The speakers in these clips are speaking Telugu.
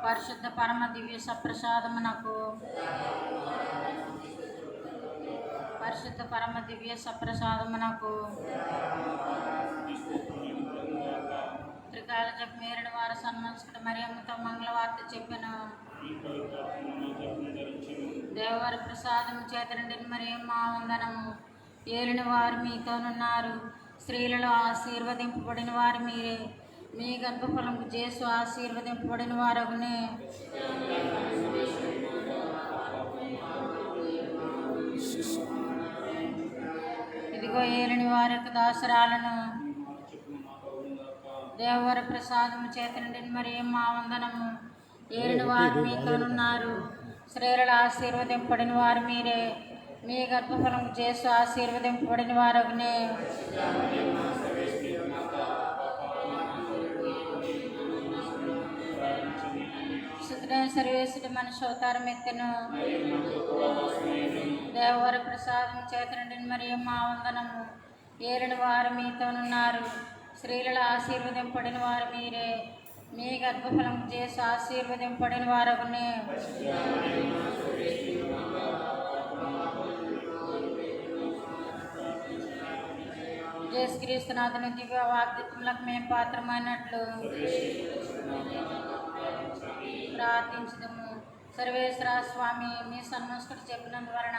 పరిశుద్ధ పరమ దివ్య సప్రసాదమునకు పరిశుద్ధ పరమ దివ్య సప్రసాదమునకు త్రికాల జప మేరడి వారు సన్మనస్కుడు మరియమ్మతో మంగళవార్త చెప్పెను. దేవవారి ప్రసాదము చేతనండి మరియమ్మ వందనము. ఏలిన వారు మీతోనున్నారు, స్త్రీలలో ఆశీర్వదింపబడిన వారు మీరే. మీ గర్భఫలము జేసు ఆశీర్వదింపబడిన వారగునే. ఇదిగో ఏలిని వారి యొక్క దాసరాలను. దేవవర ప్రసాదము చేతనండి మరియమ్మ వందనము. ఏలిన వారు మీతోనున్నారు, స్త్రీలలో ఆశీర్వదింపబడిన వారు మీరే. మీ గర్భఫలము జేసు ఆశీర్వదింపబడిన వారగునే. సర్వేశ్వరుడు మనిషి అవతారం ఎత్తెను. దేవవర ప్రసాదం చేతనండి మరియమ్మ వందనము. ఏలిన వారు మీతోనున్నారు, స్త్రీలలో ఆశీర్వదింపబడిన వారు మీరే. మీ గర్భఫలము చేసి ఆశీర్వదింపబడిన వారగునే. యేసుక్రీస్తునాథుని దివ్య వాగ్దానములకు మేము పాత్రమైనట్లు ప్రార్థించుదము. సర్వేశ్వర స్వామి, మీ సన్మనస్కుడు చెప్పినందువలన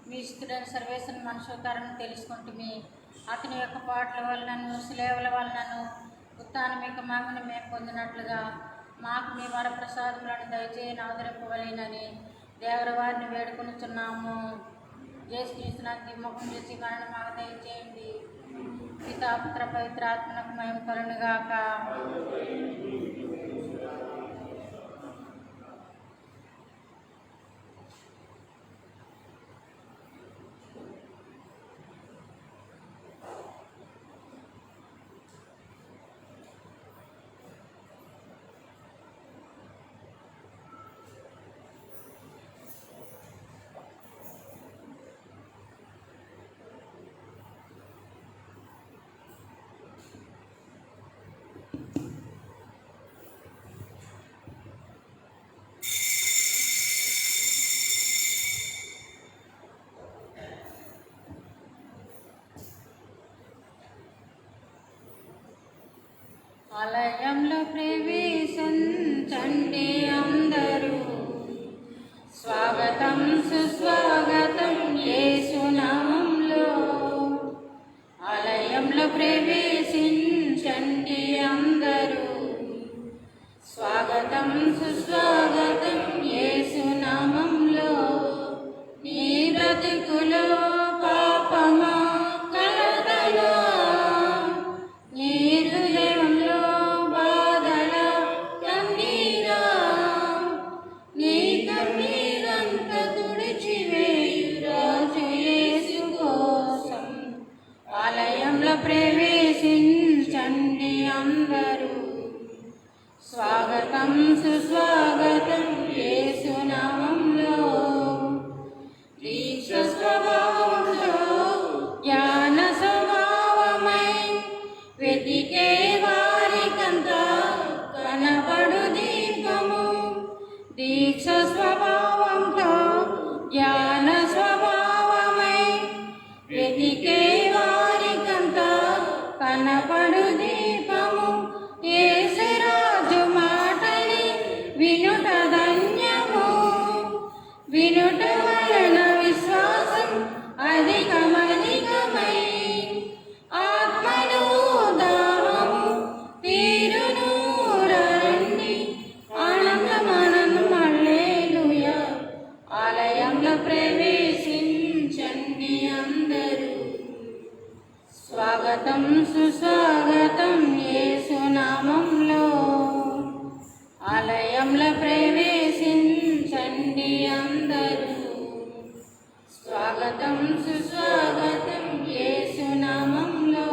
మీ ఇష్టడైన సర్వేశ్వరుని మనుషోతారని తెలుసుకుంటుమి. అతని యొక్క పాటల వలనను శిలేవల వలనను ఉత్థానం యొక్క మహిమను మేము పొందినట్లుగా మాకు మీ వరప్రసాదములను దయచేయని ఆదరింపవలేనని దేవర వారిని వేడుకొనుచున్నాము. యేసుక్రీస్తునాథుని ముఖం చేసి మరణ మాకు దయచేయండి. పితా పుత్ర పవిత్ర ఆత్మలకు మహిమ కలుగునుగాక. ఆలయంలో ప్రవేశించండి అందరూ, స్వాగతం సుస్వాగతం యేసు నామములో. ఆలయంలో ప్రవేశించండి అందరూ, స్వాగతం సుస్వాగతం యేసు నామములో. నీ బ్రతుకులో పాపమా కలతలో, నీ హృదయంలో బాధల కన్నీరా, నీ కన్నీరంత తుడిచివేయు రాజు యేసు కోసం. ఆలయంలో ప్రవేశించండి అందరూ, స్వాగతం సుస్వాగతం యేసు నామములో. దీక్ష స్వభావంలో జ్ఞాన స్వభావమై వెతికే వారికంతా కనబడు దీపము. దీక్ష స్వభావంతో జ్ఞాన స్వభావమై వెతికే వారికంతా కనబడు దీపము. యేసురాజు మాటని వినుట ధన్యము, వినుట వలన విశ్వాసం అధికమధికమై ఆత్మను దాహము తీరును. రండి ఆనందమానందం హల్లెలూయా. ఆలయంలో ప్రవేశించండి అందరూ, స్వాగతం సుస్వాగతం యేసు నామములో. ఆలయంలో ప్రవేశించండి అందరూ, స్వాగతం సుస్వాగతం యేసు నామములో.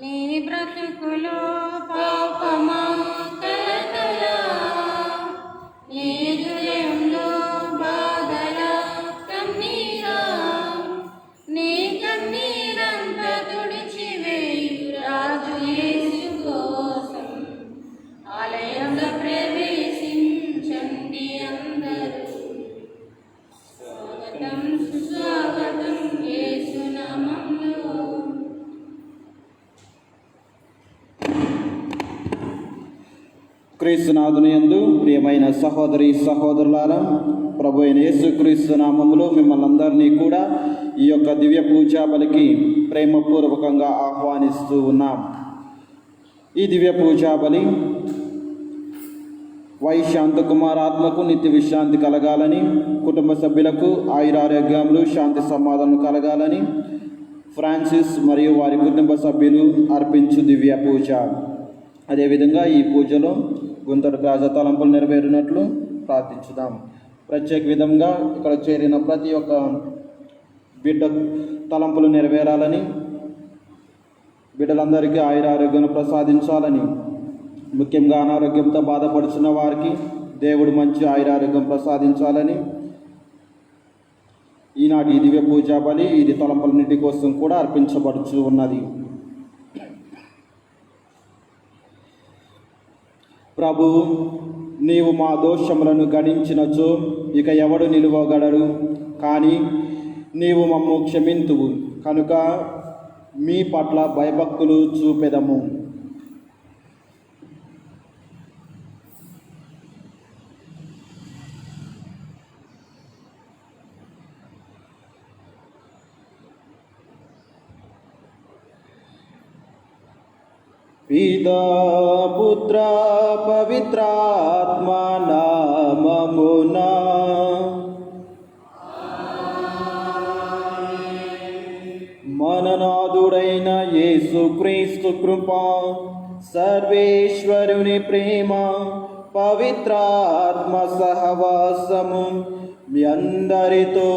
నీ బ్రతుకులో పాపమా కలతలా, నీ హృదయంలో బాధల కన్నీరా, నీ కన్నీరంత తుడిచివేయు రాజు యేసు కోసం. ఆలయంలో ప్రవేశి క్రీస్తునాథుని యందు ప్రియమైన సహోదరి సహోదరులారా, ప్రభు అయిన యేసుక్రీస్తు నామములో మిమ్మల్ని అందరినీ కూడా ఈ యొక్క దివ్య పూజా బలికి ప్రేమపూర్వకంగా ఆహ్వానిస్తూ ఉన్నాం. ఈ దివ్య పూజా బలి వై శాంతకుమార్ ఆత్మకు నిత్య విశ్రాంతి కలగాలని, కుటుంబ సభ్యులకు ఆయురారోగ్యములు శాంతి సమాధానం కలగాలని ఫ్రాన్సిస్ మరియు వారి కుటుంబ సభ్యులు అర్పించు దివ్య పూజ. అదేవిధంగా ఈ పూజలో గుంతడు రాజ తలంపులు నెరవేరినట్లు ప్రార్థించుదాం. ప్రత్యేక విధంగా ఇక్కడ చేరిన ప్రతి ఒక్క బిడ్డ తలంపులు నెరవేరాలని, బిడ్డలందరికీ ఆయురారోగ్యం ప్రసాదించాలని, ముఖ్యంగా అనారోగ్యంతో బాధపడుతున్న వారికి దేవుడు మంచి ఆయురారోగ్యం ప్రసాదించాలని ఈనాటి దివ్య పూజా బలి ఇది తలంపులన్నిటి కోసం కూడా అర్పించబడుచు ఉన్నది. ప్రభు, నీవు మా దోషములను గణించినచో ఇక ఎవడు నిలువగలడు? కానీ నీవు మమ్ము క్షమింతువు కనుక మీ పట్ల భయభక్తులు చూపెదము. పితా పుత్ర పవిత్రాత్మ నామమునా మననాథుడైన యేసుక్రీస్తు కృప, సర్వేశ్వరుని ప్రేమ, పవిత్రాత్మ సహవాసము మీ అందరితో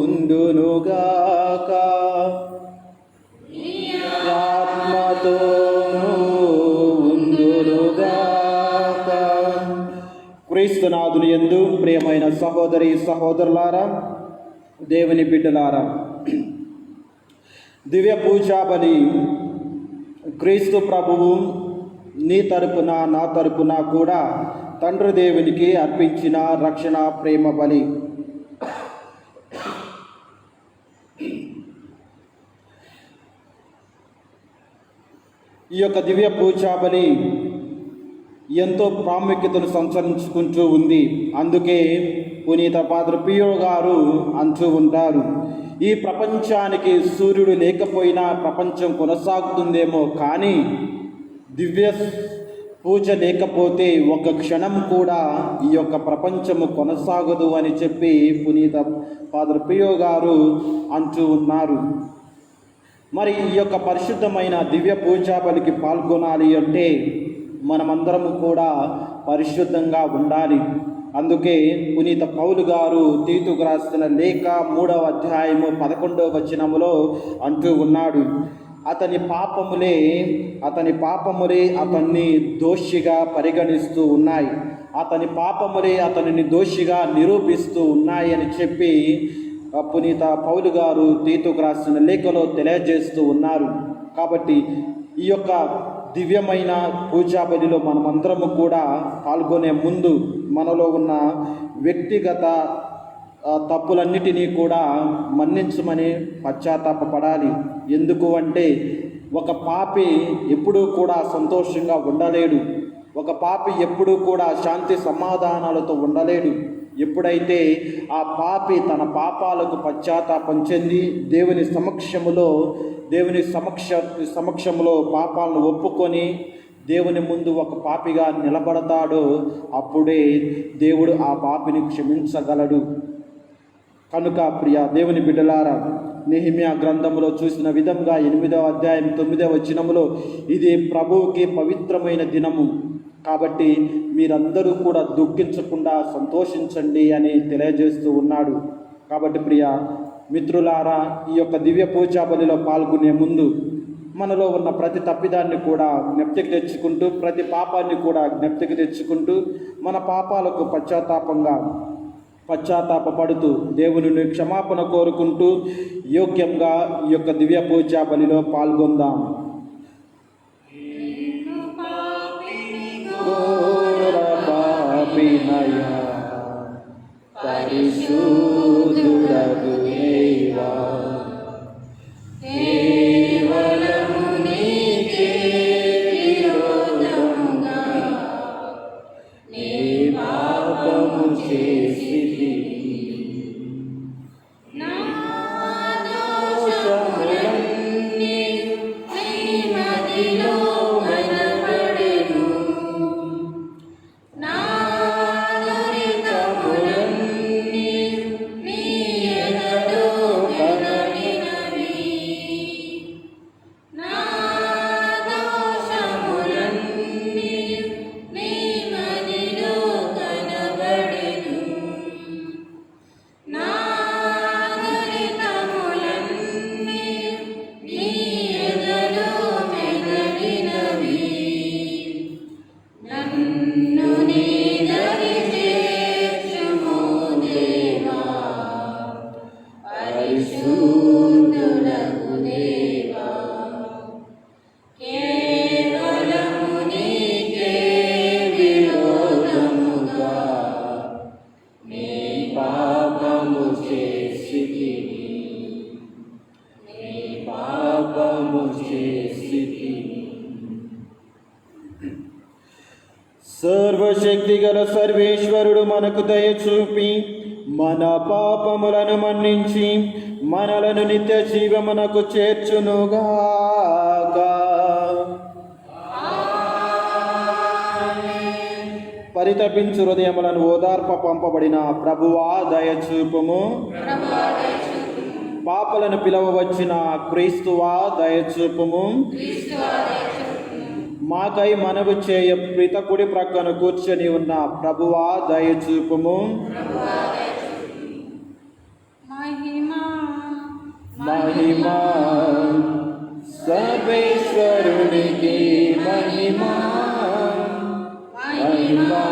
ఉండునుగాక. ఆత్మతో క్రీస్తునాథుని యందు ప్రియమైన సహోదరి సహోదరులారా, దేవుని బిడ్డలారా, దివ్య పూజా బలి క్రీస్తు ప్రభువు నీ తరపున నా తరపున కూడా తండ్రి దేవునికి అర్పించిన రక్షణ ప్రేమ బలి. ఈ యొక్క దివ్య పూజా బలి ఎంతో ప్రాముఖ్యతను సంచరించుకుంటూ ఉంది. అందుకే పునీత ఫాదర్ పియో గారు అంటూ ఉంటారు, ఈ ప్రపంచానికి సూర్యుడు లేకపోయినా ప్రపంచం కొనసాగుతుందేమో, కానీ దివ్య పూజ లేకపోతే ఒక క్షణం కూడా ఈ యొక్క ప్రపంచము కొనసాగదు అని చెప్పి పునీత ఫాదర్ పియో గారు అంటూ ఉన్నారు. మరి ఈ యొక్క పరిశుద్ధమైన దివ్య పూజా బలికి పాల్గొనాలి అంటే మనమందరము కూడా పరిశుద్ధంగా ఉండాలి. అందుకే పునీత పౌలు గారు తీతుకు రాసిన లేఖ 3వ అధ్యాయము 11వ వచనములో అంటూ ఉన్నాడు, అతని పాపములే అతన్ని దోషిగా పరిగణిస్తూ ఉన్నాయి, అతని పాపములే అతనిని దోషిగా నిరూపిస్తూ ఉన్నాయి అని చెప్పి పునీత పౌలు గారు తీతుకు రాసిన లేఖలో తెలియజేస్తూ ఉన్నారు. కాబట్టి ఈ యొక్క దివ్యమైన పూజా బలిలో మనమందరము కూడా పాల్గొనే ముందు మనలో ఉన్న వ్యక్తిగత తప్పులన్నిటినీ కూడా మన్నించమని పశ్చాత్తాపపడాలి. ఎందుకు అంటే ఒక పాపి ఎప్పుడూ కూడా సంతోషంగా ఉండలేడు, ఒక పాపి ఎప్పుడూ కూడా శాంతి సమాధానాలతో ఉండలేడు. ఎప్పుడైతే ఆ పాపి తన పాపాలకు పశ్చాత్తాపం చెంది దేవుని సమక్షంలో పాపాలను ఒప్పుకొని దేవుని ముందు ఒక పాపిగా నిలబడతాడో అప్పుడే దేవుడు ఆ పాపిని క్షమించగలడు. కనుక ప్రియ దేవుని బిడ్డలారా, నెహెమ్యా గ్రంథములో చూసిన విధంగా 8వ అధ్యాయం 9వ వచనములో ఇది ప్రభువుకి పవిత్రమైన దినము కాబట్టి మీరందరూ కూడా దుఃఖించకుండా సంతోషించండి అని తెలియజేస్తూ ఉన్నాడు. కాబట్టి ప్రియ మిత్రులారా, ఈ యొక్క దివ్య పూజా బలిలో పాల్గొనే ముందు మనలో ఉన్న ప్రతి తప్పిదాన్ని కూడా జ్ఞప్తికి తెచ్చుకుంటూ, ప్రతి పాపాన్ని కూడా జ్ఞప్తికి తెచ్చుకుంటూ, మన పాపాలకు పశ్చాత్తాపపడుతూ దేవుని క్షమాపణ కోరుకుంటూ యోగ్యంగా ఈ యొక్క దివ్య పూజా బలిలో పాల్గొందాం. పరిశుద్ధుడగు దేవా, కేవలము నీకే విరోధముగా సర్వశక్తి గల సర్వేశ్వరుడు మనకు దయ చూపి మన పాపములను మన్నించి మనలను నిత్య జీవమునకు చేర్చునుగాక. పరితపించు హృదయములను ఓదార్ప పంపబడిన ప్రభువా దయచూపుము. పాపలను పిలవవచ్చిన క్రీస్తువా దయచూపుము. మాకై మనవి చేయ ప్రితకుడి ప్రక్కన కూర్చొని ఉన్న ప్రభువా దయచూపుము. మహిమా సర్వేశ్వరునికి మహిమా, మహిమా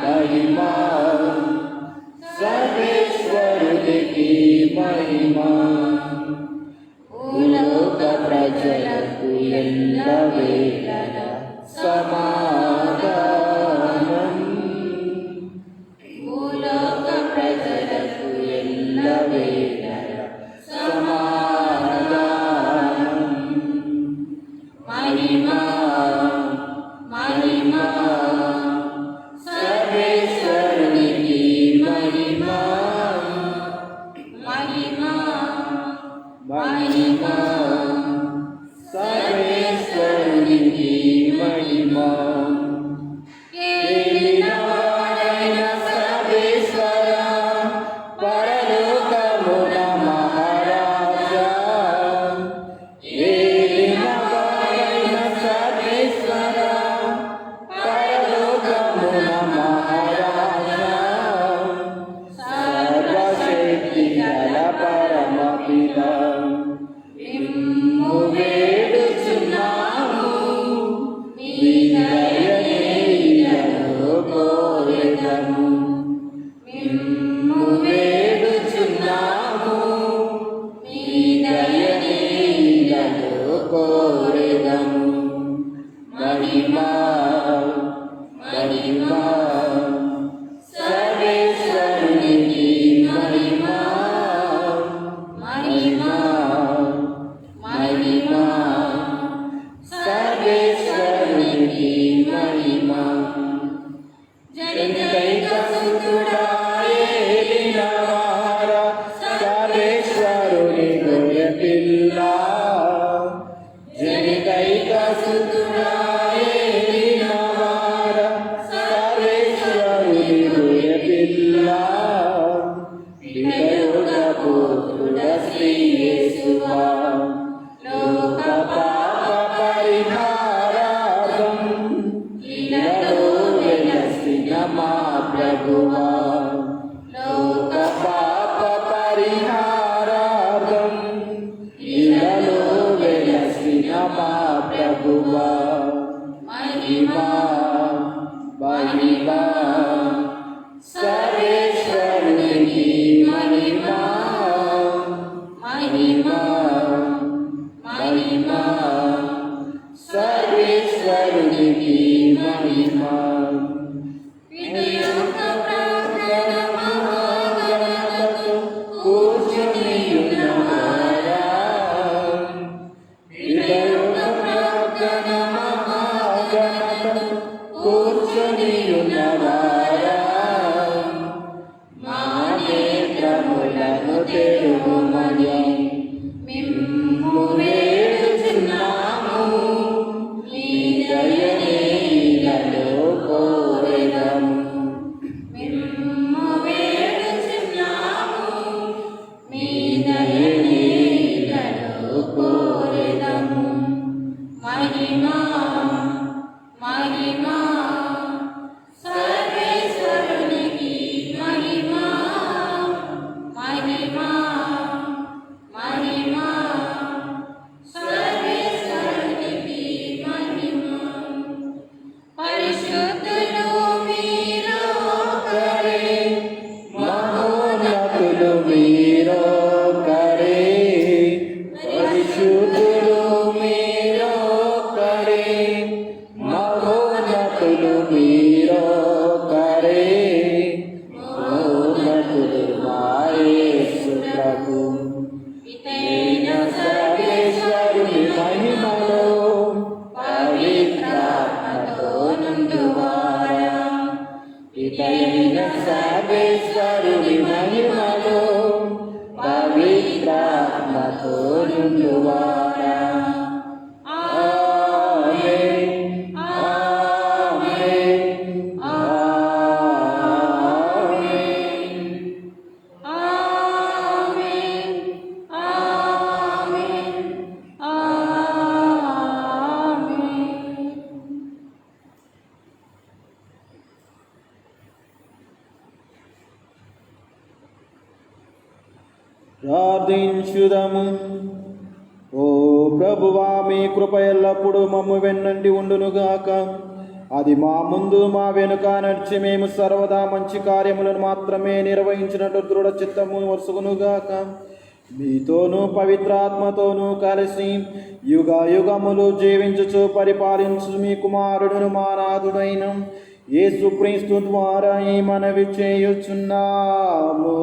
మహిమా సర్వేశ్వరునికి మహిమా. భూలోక ప్రజలకు ఎల్లవేళల సమాధానం, భూలోక ప్రజలకు ఎల్లవేళల సమాధానం. మహిమా మహిమా సర్వేశ్వరునికి మహిమా, మహిమా మహిమా సర్వేశ్వరునికి మహిమా. ఏలినవాడైన సర్వేశ్వర, పరలోకమున మహారాజా, ఏలినవాడైన సర్వేశ్వర, పరలోకమున మహారాజా, సర్వశక్తి గల పరమపిత మిమ్ము వేడుచున్నాము, మీ దయనీయులను కోరెదము. మిమ్ము వేడుచున్నాము, మీ దయనీయులను కోరెదము. మహిమా మహిమా సర్వేశ్వరునికి మహిమా, మహిమా మహిమా సర్వేశ్వరునికి మహిమా. జనితైక సుతుడా ఏలినవార, సర్వేశ్వరుని గొర్రెపిల్ల. జనితైక సుతుడా ఏలినవార, సర్వేశ్వరుని గొర్రెపిల్ల. వికయోగపుత్రుడ శ్రీ యేసువా, లోక పాప పరిహారార్థం ఇలలో వెలసిన మా ప్రభువా. లోక పాప పరిహారార్థం ఇలలో వెలసిన మా ప్రభువా. మహిమా మహిమా సర్వేశ్వరునికి మహిమా, మహిమా మహిమా సర్వేశ్వరునికి మహిమా. వినయోగ ప్రార్థన మహాగణపతో కూర్చుని ఉన్నవారా, వినయోగ ప్రార్థన మహాగణపతో కూర్చుని ఉన్నవారా, మా నేత్రములను తెరువుమని మిమ్ము వేడుచున్నాము, మీ దయనీయులను కోరెదము. మిమ్ము వేడుచున్నాము, మీ దయనీయులను కోరెదము. మహిమా మహిమా సర్వేశ్వరునికి మహిమా, మహిమా మహిమా సర్వేశ్వరునికి మహిమా. పరిశుద్ధులు మీరొకరే, మహోన్నతులు మీరొకరే, పరిశుద్ధులు మీరొకరే, మహోన్నతులు మీరొకరే, మహోన్నతులు మా యేసు ప్రభు. పితైన సర్వేశ్వరుని మహిమలో పవిత్రాత్మతో నుండి కుండువాడా. ఆమేన్, ఆమేన్, ఆమేన్, ఆమేన్, ఆమేన్, ఆమేన్. ప్రార్థించుదము. ఓ ప్రభువా, మీ కృప ఎల్లప్పుడూ మమ్ము వెన్నంటి ఉండునుగాక. అది మా ముందు మా వెనుక నడిచి మేము సర్వదా మంచి కార్యములను మాత్రమే నిర్వహించినట్టు దృఢ చిత్తము వసుగునుగాక. మీతోనూ పవిత్రాత్మతోనూ కలిసి యుగ యుగములు జీవించుచు పరిపాలించు మీ కుమారుడును మా నాథుడైన యేసుక్రీస్తు ద్వారా ఈ మనవి చేయుచున్నాము.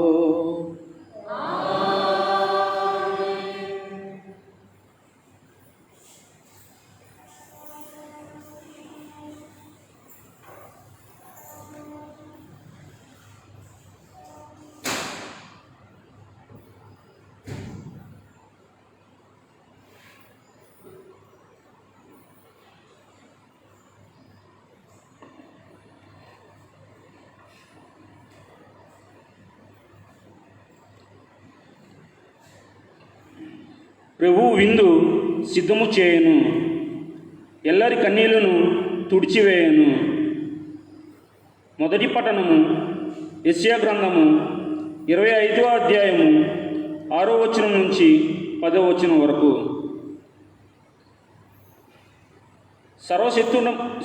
ప్రభువు విందు సిద్ధము చేయను, ఎల్లరి కన్నీళ్లను తుడిచివేయను. మొదటి పఠనము యెషయా గ్రంథము 25వ అధ్యాయము 6వ వచనం నుంచి 10వ వచనం వరకు.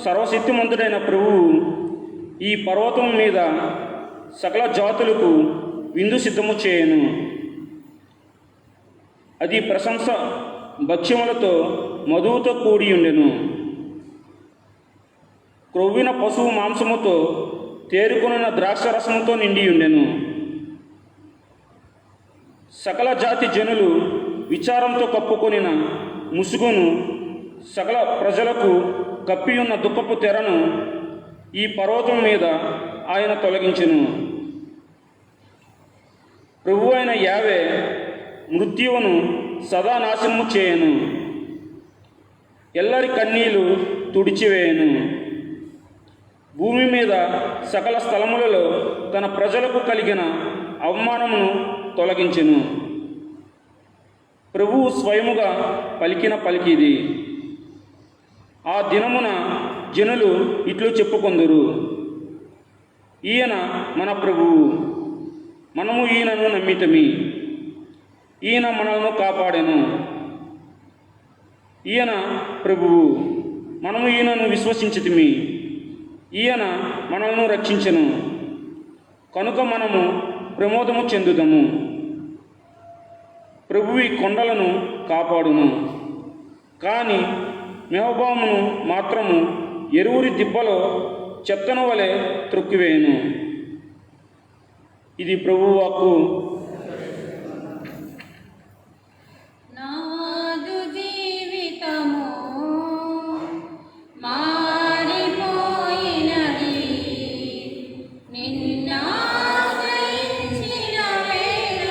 సర్వశక్తిమంతుడైన ప్రభువు ఈ పర్వతం మీద సకల జాతులకు విందు సిద్ధము చేయను. అది ప్రశంస భక్ష్యములతో మధువుతో కూడి ఉండెను. క్రొవ్విన పశువు మాంసముతో తేరుకొనిన ద్రాక్ష రసముతో నిండి ఉండెను. సకల జాతి జనులు విచారంతో కప్పుకొనిన ముసుగును, సకల ప్రజలకు కప్పియున్న దుఃఖపు తెరను ఈ పర్వతం మీద ఆయన తొలగించెను. ప్రభువు అయిన యావే మృత్యువును సదా నాశనము చేయను, ఎల్లరి కన్నీళ్లు తుడిచివేయను. భూమి మీద సకల స్థలములలో తన ప్రజలకు కలిగిన అవమానమును తొలగించెను. ప్రభువు స్వయముగా పలికిన పలికిది. ఆ దినమున జనులు ఇట్లు చెప్పుకొందురు, ఈయన మన ప్రభువు, మనము ఈయనను నమ్మితమి, ఈయన మనలను కాపాడెను. ఈయన ప్రభువు, మనము ఈయనను విశ్వసించితిమి, ఈయన మనలను రక్షించెను. కనుక మనము ప్రమోదము చెందుదము. ప్రభువి కొండలను కాపాడును, కానీ మెహోబామును మాత్రము ఎరువురి దిబ్బలో చెత్తను వలె త్రొక్కివేయను. ఇది ప్రభువు వాక్కు. నాదు జీవితము మారిపోయినది, నిన్నాశ్రయించిన వేళ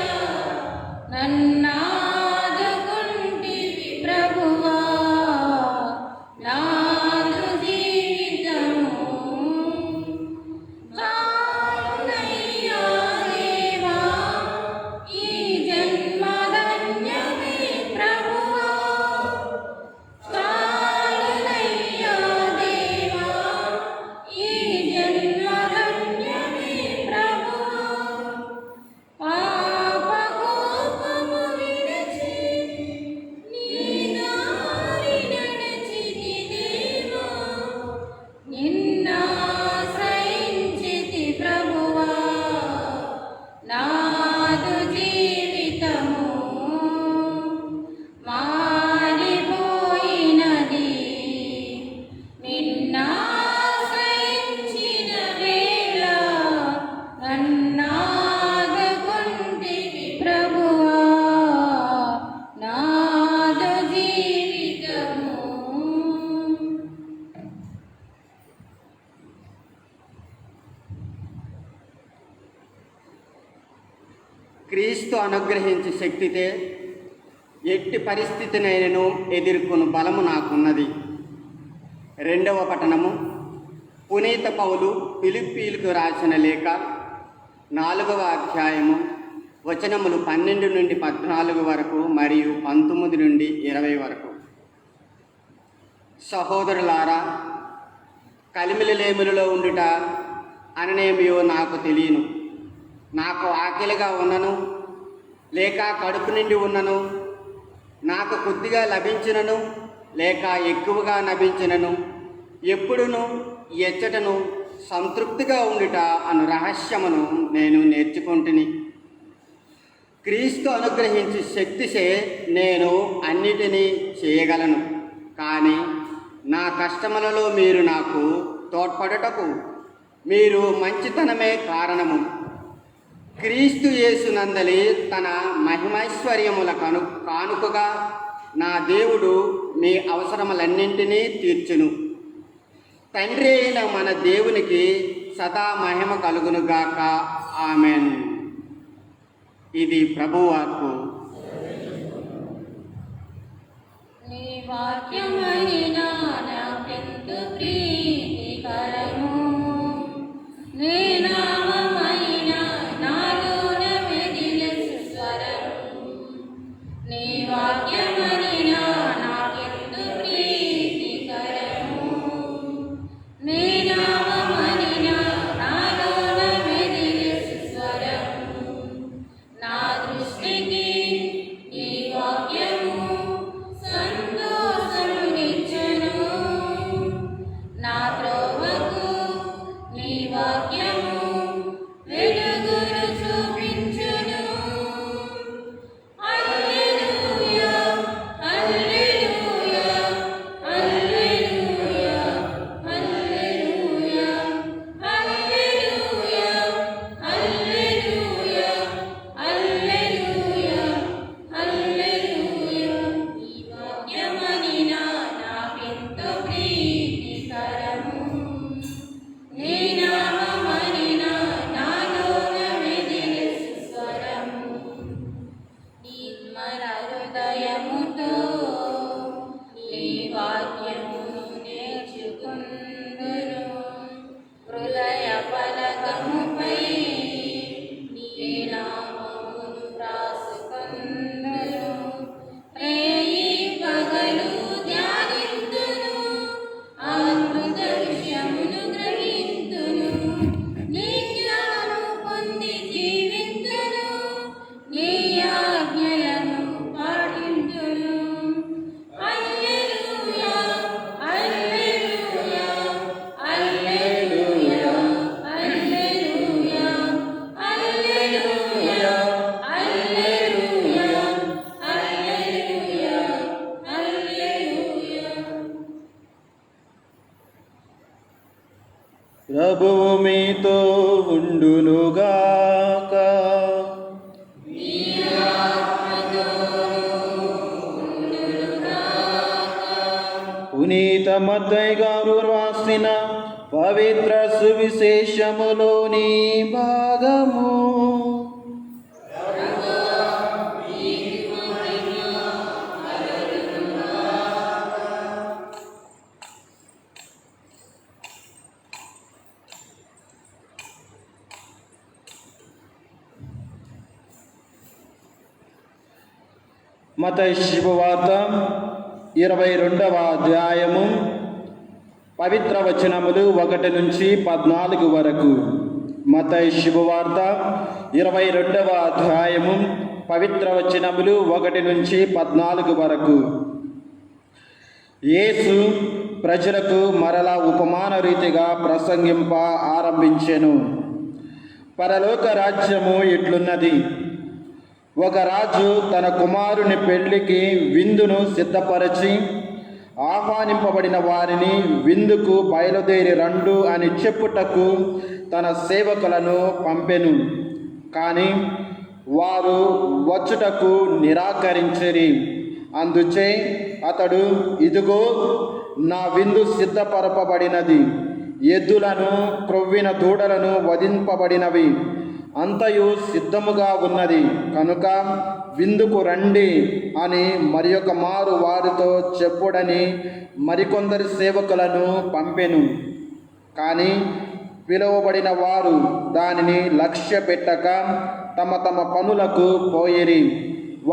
నన్నాదుకుంటివి ప్రభువా. నాదు జీవితము చాలునయ్యా దేవా, ఈ జన్మ ధన్యమే ప్రభువా. చాలునయ్యా దేవా, ఈ జన్మ ధన్యమే ప్రభువా. పాపకోపము విడిచి నీ దారి నడచితి దేవా, నిన్నాశ్రయించితి ప్రభువా. నాదు జీవితము మారిపోయినది, నిన్నాశ్రయించిన వేళ నన్నాదుకుంటివి ప్రభువా. నాదు జీవితము. క్రీస్తు అనుగ్రహించే శక్తితే ఎట్టి పరిస్థితినైనను ఎదుర్కొను బలము నాకున్నది. 2వ పట్టణము. పునీత పౌలు ఫిలిప్పీలకు రాసిన లేఖ 4వ అధ్యాయము వచనములు 12 నుండి 14 వరకు మరియు 19 నుండి 20 వరకు. సహోదరులారా, కలిమిలిలేములలో ఉండుట అననేమియో నాకు తెలియను. నాకు ఆకలిగా ఉన్నను, లేక కడుపు నిండి ఉన్నను, నాకు కొద్దిగా లభించినను, లేక ఎక్కువగా లభించినను, ఎప్పుడును ఎచ్చటను సంతృప్తిగా ఉండుట అను రహస్యమును నేను నేర్చుకుంటుని. క్రీస్తు అనుగ్రహించి శక్తిచే నేను అన్నిటినీ చేయగలను. కానీ నా కష్టములలో మీరు నాకు తోడ్పడుటకు మీరు మంచితనమే కారణము. క్రీస్తు యేసునందలి తన మహిమైశ్వర్యముల కానుకగా నా దేవుడు మీ అవసరములన్నింటినీ తీర్చును. తండ్రి అయిన మన దేవునికి సదా మహిమ కలుగునుగాక. ఆమెన్. ఇది ప్రభువాక్కు. నీ వాక్యమైన నాకెంతో ప్రీతికరము, నీ నామమైన నాలోన మెదిలే సుస్వరము. నీ వాక్యమైన నాకెంతో ప్రీతికరము, నీ నామమైన నాలోన మెదిలే సుస్వరము. నా దృష్టికి ఈ వాక్యము సంతోషమునిచ్చును, నా త్రోవకు నీ వాక్యము వెలుగును చూపించును. హల్లెలూయా, హల్లెలూయా, హల్లెలూయా, హల్లెలూయా, హల్లెలూయా, హల్లెలూయా, హల్లెలూయా, హల్లెలూయా. ఈ వాక్యమనినా నాకెంతో ప్రీతికరము, నీ నామమనినా నాలోన మెదిలే సుస్వరము. నిర్మల హృదయముతో నీ వాక్యమును నేర్చుకుందును. హృదయ పలకముపై నీ నామమును వ్రాసుకొందును. రేయి పగలు ధ్యానింతును, అమృత విషయమును గ్రహింతును. నీ జ్ఞానము పొంది జీవింతును, నీ ఆజ్ఞలను పాటింతును. హల్లెలూయా, హల్లెలూయా, హల్లెలూయా, హల్లెలూయా, హల్లెలూయా, హల్లెలూయా, హల్లెలూయా, హల్లెలూయా. ప్రభువు మీతో ఉండునుగాక. పునీత మత్తయి గారు రాసిన పవిత్ర సువిశేషములోని భాగము. మత్తయి శుభవార్త 22వ అధ్యాయము పవిత్ర వచనములు 1 నుంచి 14 వరకు. మత్తయి శుభవార్త 22వ అధ్యాయము పవిత్ర వచనములు 1 నుంచి 14 వరకు. యేసు ప్రజలకు మరలా ఉపమాన రీతిగా ప్రసంగింప ఆరంభించెను. పరలోక రాజ్యము ఇట్లున్నది. ఒక రాజు తన కుమారుని పెళ్లికి విందును సిద్ధపరచి ఆహ్వానింపబడిన వారిని విందుకు బయలుదేరి రండు అని చెప్పుటకు తన సేవకులను పంపెను. కానీ వారు వచ్చుటకు నిరాకరించిరి. అందుచే అతడు, ఇదిగో నా విందు సిద్ధపరపబడినది, ఎద్దులను క్రొవ్విన దూడలను వధింపబడినవి, అంతయు సిద్ధముగా ఉన్నది కనుక విందుకు రండి అని మరియొక మారు వారితో చెప్పుడని మరికొందరి సేవకులను పంపెను. కానీ పిలువబడిన వారు దానిని లక్ష్య పెట్టక తమ తమ పనులకు పోయిరి.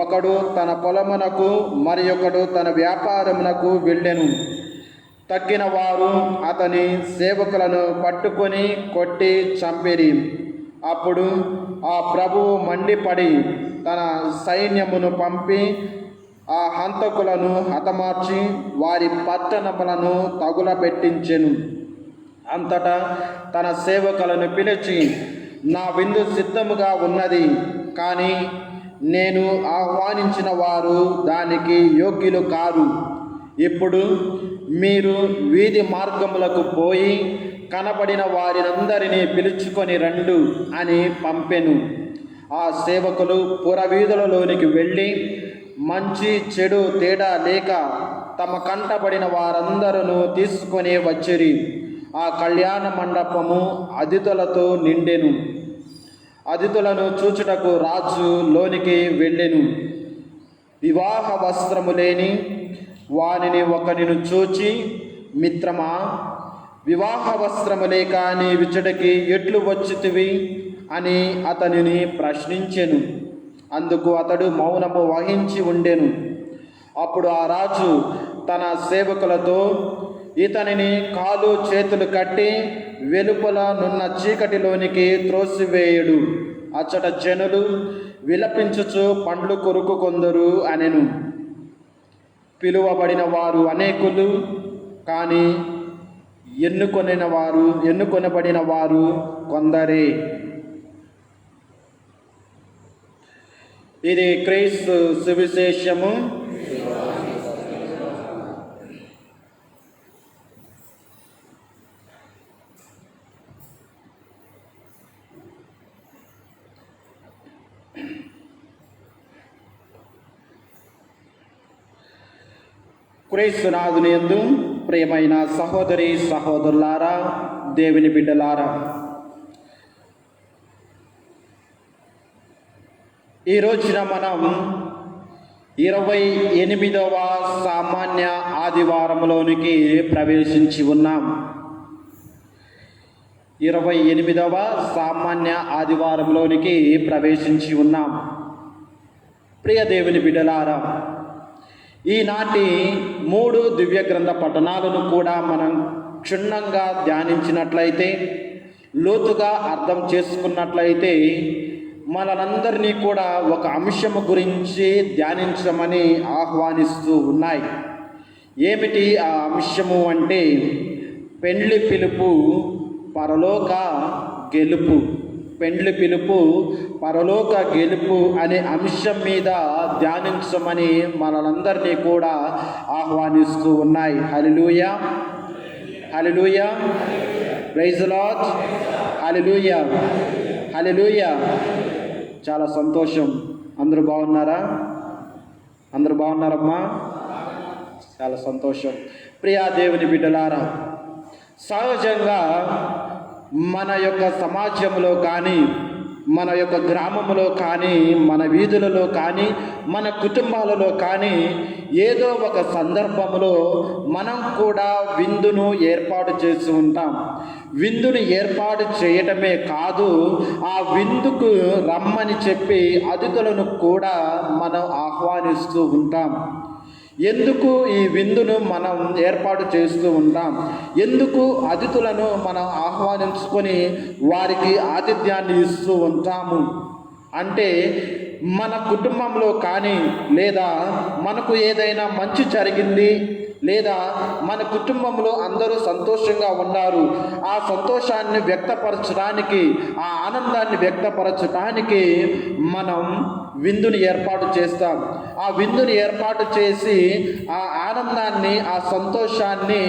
ఒకడు తన పొలమునకు, మరియొకడు తన వ్యాపారమునకు వెళ్ళెను. తక్కిన వారు అతని సేవకులను పట్టుకొని కొట్టి చంపిరి. అప్పుడు ఆ ప్రభువు మండిపడి తన సైన్యమును పంపి ఆ హంతకులను హతమార్చి వారి పట్టణములను తగులబెట్టించెను. అంతటా తన సేవకులను పిలిచి, నా విందు సిద్ధముగా ఉన్నది, కానీ నేను ఆహ్వానించిన వారు దానికి యోగ్యులు కారు. ఇప్పుడు మీరు వీధి మార్గములకు పోయి కనబడిన వారినందరినీ పిలుచుకొని రండు అని పంపెను. ఆ సేవకులు పురవీధులలోనికి వెళ్ళి మంచి చెడు తేడా లేక తమ కంటబడిన వారందరూ తీసుకొని వచ్చిరి. ఆ కళ్యాణ మండపము అతిథులతో నిండెను. అతిథులను చూచుటకు రాజు లోనికి వెళ్ళెను. వివాహ వస్త్రము లేని వానిని ఒకనిని చూచి, మిత్రమా, వివాహ వస్త్రము లేక నీ విచ్చటకి ఎట్లు వచ్చితివి అని అతనిని ప్రశ్నించెను. అందుకు అతడు మౌనము వహించి ఉండెను. అప్పుడు ఆ రాజు తన సేవకులతో, ఇతనిని కాలు చేతులు కట్టి వెలుపల నున్న చీకటిలోనికి త్రోసివేయుడు. అచ్చట జనులు విలపించుచు పండ్లు కొరుకుకొందరు అనెను. పిలువబడిన వారు అనేకులు, కానీ ఎన్నుకొనబడిన వారు కొందరే. ఇది క్రీస్తు సువిశేషము. క్రీస్తునాథుని యందు ప్రియమైన సహోదరి సహోదరులారా, దేవుని బిడ్డలారా, ఈ రోజున మనం 28వ సామాన్య ఆదివారంలోనికి ప్రవేశించి ఉన్నాం. 28వ సామాన్య ఆదివారంలోనికి ప్రవేశించి ఉన్నాం. ప్రియ దేవుని బిడ్డలారా, ఈనాటి 3 దివ్య గ్రంథ పఠనాలను కూడా మనం క్షుణ్ణంగా ధ్యానించినట్లయితే, లోతుగా అర్థం చేసుకున్నట్లయితే మనందరినీ కూడా ఒక అంశము గురించి ధ్యానించమని ఆహ్వానిస్తూ ఉన్నాయి. ఏమిటి ఆ అంశము అంటే, పెండ్లి పిలుపు పరలోక గెలుపు. పెండ్లి పిలుపు పరలోక గెలుపు అనే అంశం మీద ధ్యానించమని మనందరినీ కూడా ఆహ్వానిస్తూ ఉన్నాయి. హల్లెలూయా, హల్లెలూయా, ప్రైజ్ ది లార్డ్, హల్లెలూయా, హల్లెలూయా. చాలా సంతోషం. అందరూ బాగున్నారా? అందరూ బాగున్నారమ్మా? చాలా సంతోషం. ప్రియా దేవుని బిడ్డలారా, సహజంగా మన యొక్క సమాజంలో కానీ, మన యొక్క గ్రామంలో కానీ, మన వీధులలో కానీ, మన కుటుంబాలలో కానీ ఏదో ఒక సందర్భంలో మనం కూడా విందును ఏర్పాటు చేసి ఉంటాం. విందును ఏర్పాటు చేయటమే కాదు, ఆ విందుకు రమ్మని చెప్పి అతిథులను కూడా మనం ఆహ్వానిస్తూ ఉంటాం. ఎందుకు ఈ విందును మనం ఏర్పాటు చేస్తూ ఉంటాం? ఎందుకు అతిథులను మనం ఆహ్వానించుకొని వారికి ఆతిథ్యాన్ని ఇస్తూ ఉంటాము అంటే, మన కుటుంబంలో కానీ, లేదా మనకు ఏదైనా మంచి జరిగింది, లేదా మన కుటుంబంలో అందరూ సంతోషంగా ఉన్నారు, ఆ సంతోషాన్ని వ్యక్తపరచడానికి, ఆ ఆనందాన్ని వ్యక్తపరచడానికి మనం విందుని ఏర్పాటు చేస్తాం. ఆ విందుని ఏర్పాటు చేసి ఆ ఆనందాన్ని, ఆ సంతోషాన్ని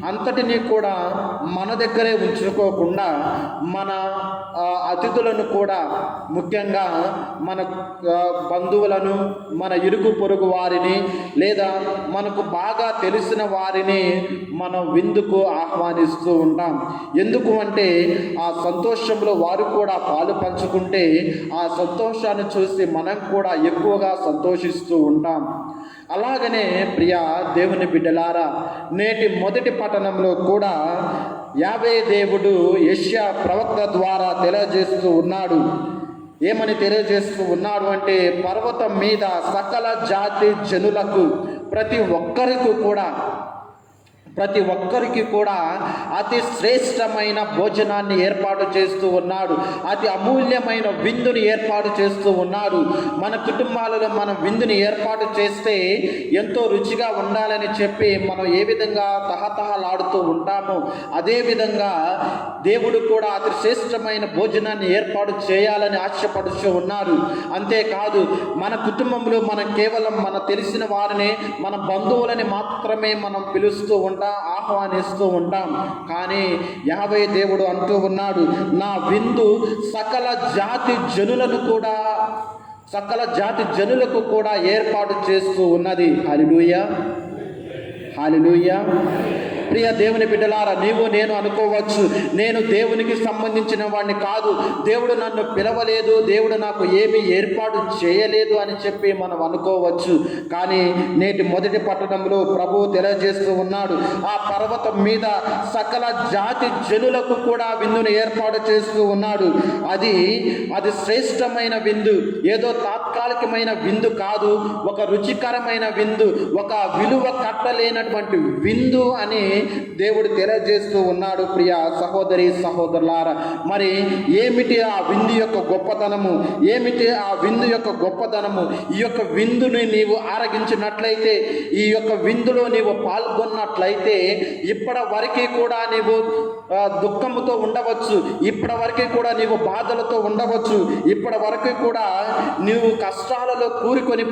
అంతటినీ కూడా మన దగ్గరే ఉంచుకోకుండా మన అతిథులను కూడా, ముఖ్యంగా మన బంధువులను, మన ఇరుగు పొరుగు వారిని, లేదా మనకు బాగా తెలిసిన వారిని మనం విందుకు ఆహ్వానిస్తూ ఉంటాం. ఎందుకు అంటే ఆ సంతోషంలో వారు కూడా పాలు పంచుకుంటే ఆ సంతోషాన్ని చూసి మనం కూడా ఎక్కువగా సంతోషిస్తూ ఉంటాం. అలాగనే ప్రియ దేవుని బిడ్డలారా, నేటి మొదటి పట్టణంలో కూడా యావే దేవుడు యెషయా ప్రవక్త ద్వారా తెలియజేస్తూ ఉన్నాడు. ఏమని తెలియజేస్తూ ఉన్నాడు అంటే, పర్వతం మీద సకల జాతి జనులకు ప్రతి ఒక్కరికి కూడా అతి శ్రేష్టమైన భోజనాన్ని ఏర్పాటు చేస్తూ ఉన్నాడు. అతి అమూల్యమైన విందుని ఏర్పాటు చేస్తూ ఉన్నాడు. మన కుటుంబాలలో మనం విందుని ఏర్పాటు చేస్తే ఎంతో రుచిగా ఉండాలని చెప్పి మనం ఏ విధంగా తహతహలాడుతూ ఉంటామో, అదేవిధంగా దేవుడు కూడా అతి శ్రేష్టమైన భోజనాన్ని ఏర్పాటు చేయాలని ఆశపడుతూ ఉన్నారు. అంతేకాదు, మన కుటుంబంలో మనం కేవలం మన తెలిసిన వారిని, మన బంధువులని మాత్రమే మనం పిలుస్తూ ఉంటాం, ఆహ్వానిస్తూ ఉంటాం. కానీ యావే దేవుడు అంటూ ఉన్నాడు, నా విందు సకల జాతి జనులకు కూడా ఏర్పాటు చేస్తూ ఉన్నది. హల్లెలూయా, హల్లెలూయా. ప్రియ దేవుని బిడ్డలారా, నీవు నేను అనుకోవచ్చు, నేను దేవునికి సంబంధించిన వాడిని కాదు, దేవుడు నన్ను పిలవలేదు, దేవుడు నాకు ఏమీ ఏర్పాటు చేయలేదు అని చెప్పి మనం అనుకోవచ్చు. కానీ నేటి మొదటి పట్టణంలో ప్రభువు తెలియజేస్తూ ఉన్నాడు, ఆ పర్వతం మీద సకల జాతి జనులకు కూడా విందును ఏర్పాటు చేస్తూ ఉన్నాడు. అది శ్రేష్టమైన విందు, ఏదో తాత్కాలికమైన విందు కాదు, ఒక రుచికరమైన విందు, ఒక విలువ కట్టలేనటువంటి విందు అని దేవుడు తెలియజేస్తూ ఉన్నాడు. ప్రియ సహోదరి సహోదరులారా, మరి ఏమిటి ఆ విందు యొక్క గొప్పతనము? ఈ యొక్క విందుని నీవు ఆరగించినట్లయితే, ఈ యొక్క విందులో నీవు పాల్గొన్నట్లయితే, ఇప్పటి వరకు కూడా నీవు దుఃఖముతో ఉండవచ్చు, ఇప్పటి వరకు కూడా నీవు బాధలతో ఉండవచ్చు, ఇప్పటి వరకు కూడా నీవు కష్టాలలో కూరుకొని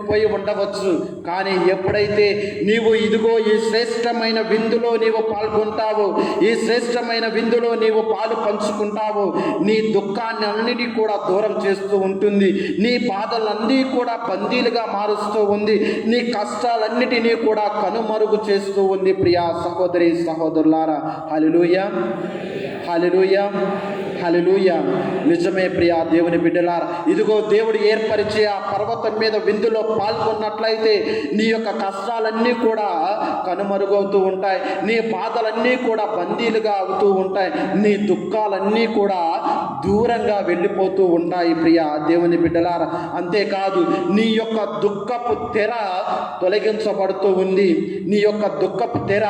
పోయి ఉండవచ్చు. కానీ ఎప్పుడైతే నీవు ఇదిగో ఈ శ్రేష్టమైన విందులో నీవు పాల్గొంటావు, ఈ శ్రేష్టమైన విందులో నీవు పాలు పంచుకుంటావు, నీ దుఃఖాన్ని అన్నిటి కూడా దూరం చేస్తూ ఉంటుంది, నీ బాధలన్నీ కూడా బందీలుగా మారుస్తూ ఉంది, నీ కష్టాలన్నిటినీ కూడా కనుమరుగు చేస్తూ ఉంది. ప్రియా సహోదరి సహోదరులారా, హల్లెలూయా, హల్లెలూయా, హల్లెలూయా. నిజమే ప్రియా దేవుని బిడ్డలారా, ఇదిగో దేవుడు ఏర్పరిచే ఆ పర్వతం మీద విందులో పాల్గొన్నట్లయితే నీ యొక్క కష్టాలన్నీ కూడా కనుమరుగవుతూ ఉంటాయి, నీ బాధలన్నీ కూడా బందీలుగా అవుతూ ఉంటాయి, నీ దుఃఖాలన్నీ కూడా దూరంగా వెళ్ళిపోతూ ఉంటాయి. ప్రియా దేవుని బిడ్డలారా, అంతేకాదు నీ యొక్క దుఃఖపు తెర తొలగించబడుతూ ఉంది. నీ యొక్క దుఃఖపు తెర,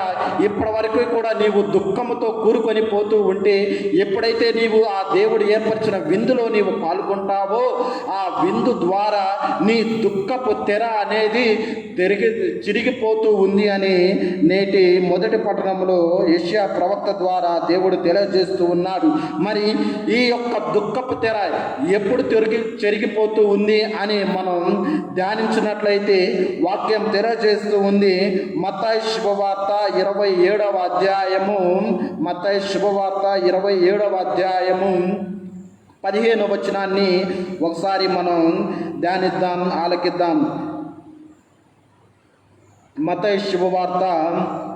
ఇప్పటి వరకు కూడా నీవు దుఃఖముతో కూరుకొని పోతూ ఉంటే, ఎప్పుడైతే నీవు ఆ దేవుడు ఏర్పరిచిన విందులో నీవు పాల్గొంటావో, ఆ విందు ద్వారా నీ దుఃఖపు తెర అనేది చిరిగిపోతూ ఉంది అని నేటి మొదటి పట్టణంలో యెషయా ప్రవక్త ద్వారా దేవుడు తెలియజేస్తూ ఉన్నాడు. మరి ఈ యొక్క దుఃఖపు తెర ఎప్పుడు చెరిగిపోతూ ఉంది అని మనం ధ్యానించినట్లయితే వాక్యం తెలియజేస్తూ ఉంది. మత్తయి శుభవార్త 27వ అధ్యాయము, మత్తయి శుభవార్త 27వ అధ్యాయము 15వ వచనాన్ని ఒకసారి మనం ధ్యానిద్దాం, ఆలకిద్దాం. మత్తయి శుభవార్త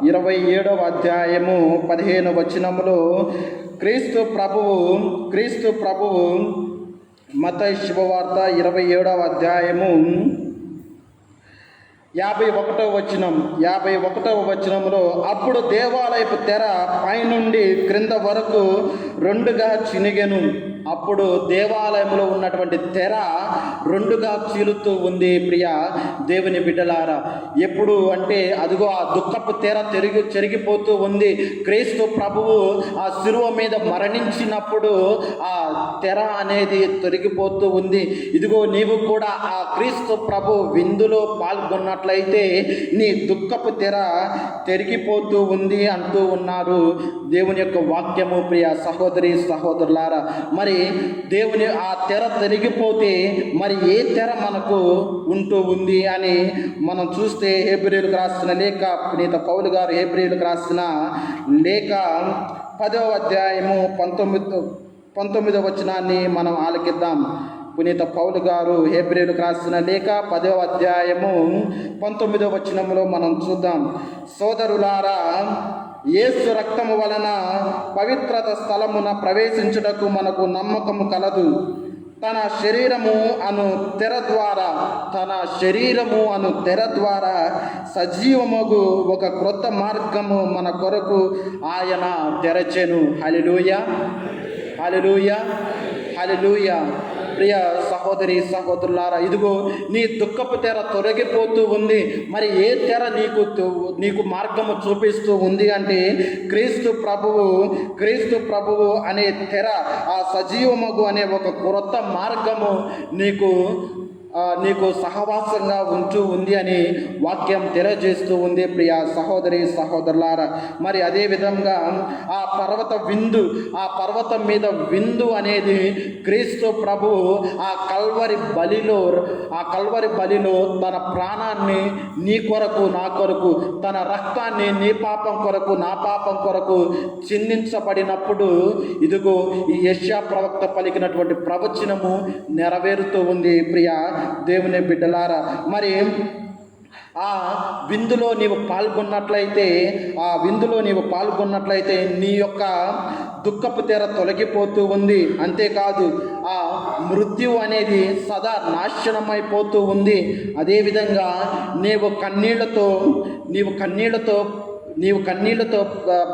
27వ అధ్యాయము 15వ వచనములో క్రీస్తు ప్రభువు మత్తయి శుభవార్త 27వ అధ్యాయము 51వ వచనంలో, అప్పుడు దేవాలయపు తెర పైనుండి క్రింద వరకు రెండుగా చినిగెను. అప్పుడు దేవాలయంలో ఉన్నటువంటి తెర రెండుగా చీలుతూ ఉంది. ప్రియ దేవుని బిడ్డలారా, ఎప్పుడు అంటే అదిగో ఆ దుఃఖపు తెర చెరిగిపోతూ ఉంది. క్రీస్తు ప్రభువు ఆ శిలువ మీద మరణించినప్పుడు ఆ తెర అనేది తొలగిపోతూ ఉంది. ఇదిగో నీవు కూడా ఆ క్రీస్తు ప్రభు విందులో పాల్గొన్నట్లయితే నీ దుఃఖపు తెర తెరిగిపోతూ ఉంది అంటూ ఉన్నారు దేవుని యొక్క వాక్యము. ప్రియ సహోదరి సహోదరులారా, మరి మరి దేవుని ఆ తెర తొలగిపోతే మరి ఏ తెర మనకు ఉంటూ ఉంది అని మనం చూస్తే హెబ్రీయులకు రాసిన లేఖ, పునీత పౌలు గారు హెబ్రీయులకు రాసిన లేఖ 10వ అధ్యాయము 19వ వచనాన్ని మనం ఆలకిద్దాం. పునీత పౌలు గారు హెబ్రీయులకు రాసిన లేఖ 10వ అధ్యాయము 19వ వచనంలో మనం చూద్దాం. సోదరులారా, యేసు రక్తము వలన పవిత్రత స్థలమున ప్రవేశించుటకు మనకు నమ్మకము కలదు. తన శరీరము అను తెర ద్వారా సజీవమగు ఒక క్రొత్త మార్గము మన కొరకు ఆయన తెరచెను. హల్లెలూయా, హల్లెలూయా, హల్లెలూయా. ప్రియ సహోదరి సహోదరులారా, ఇదిగో నీ దుఃఖపు తెర తొలగిపోతూ ఉంది. మరి ఏ తెర నీకు మార్గము చూపిస్తూ ఉంది అంటే క్రీస్తు ప్రభువు అనే తెర, ఆ సజీవమగు అనే ఒక క్రొత్త మార్గము నీకు సహవాసంగా ఉంటూ ఉంది అని వాక్యం తెలియజేస్తూ ఉంది. ప్రియ సహోదరి సహోదరులారా, మరి అదే విధంగా ఆ పర్వతం మీద విందు అనేది క్రీస్తు ప్రభువు ఆ కల్వరి బలిలో తన ప్రాణాన్ని నీ కొరకు నా కొరకు, తన రక్తాన్ని నీ పాపం కొరకు నా పాపం కొరకు చిందించబడినప్పుడు ఇదిగో ఈ యెషయా ప్రవక్త పలికినటువంటి ప్రవచనము నెరవేరుతూ ఉంది. ప్రియ దేవుని బిడ్డలారా, మరి ఆ విందులో నీవు పాల్గొన్నట్లయితే నీ యొక్క దుఃఖపు తెర తొలగిపోతూ ఉంది. అంతేకాదు ఆ మృత్యు అనేది సదా నాశనమైపోతూ ఉంది. అదేవిధంగా నీవు కన్నీళ్లతో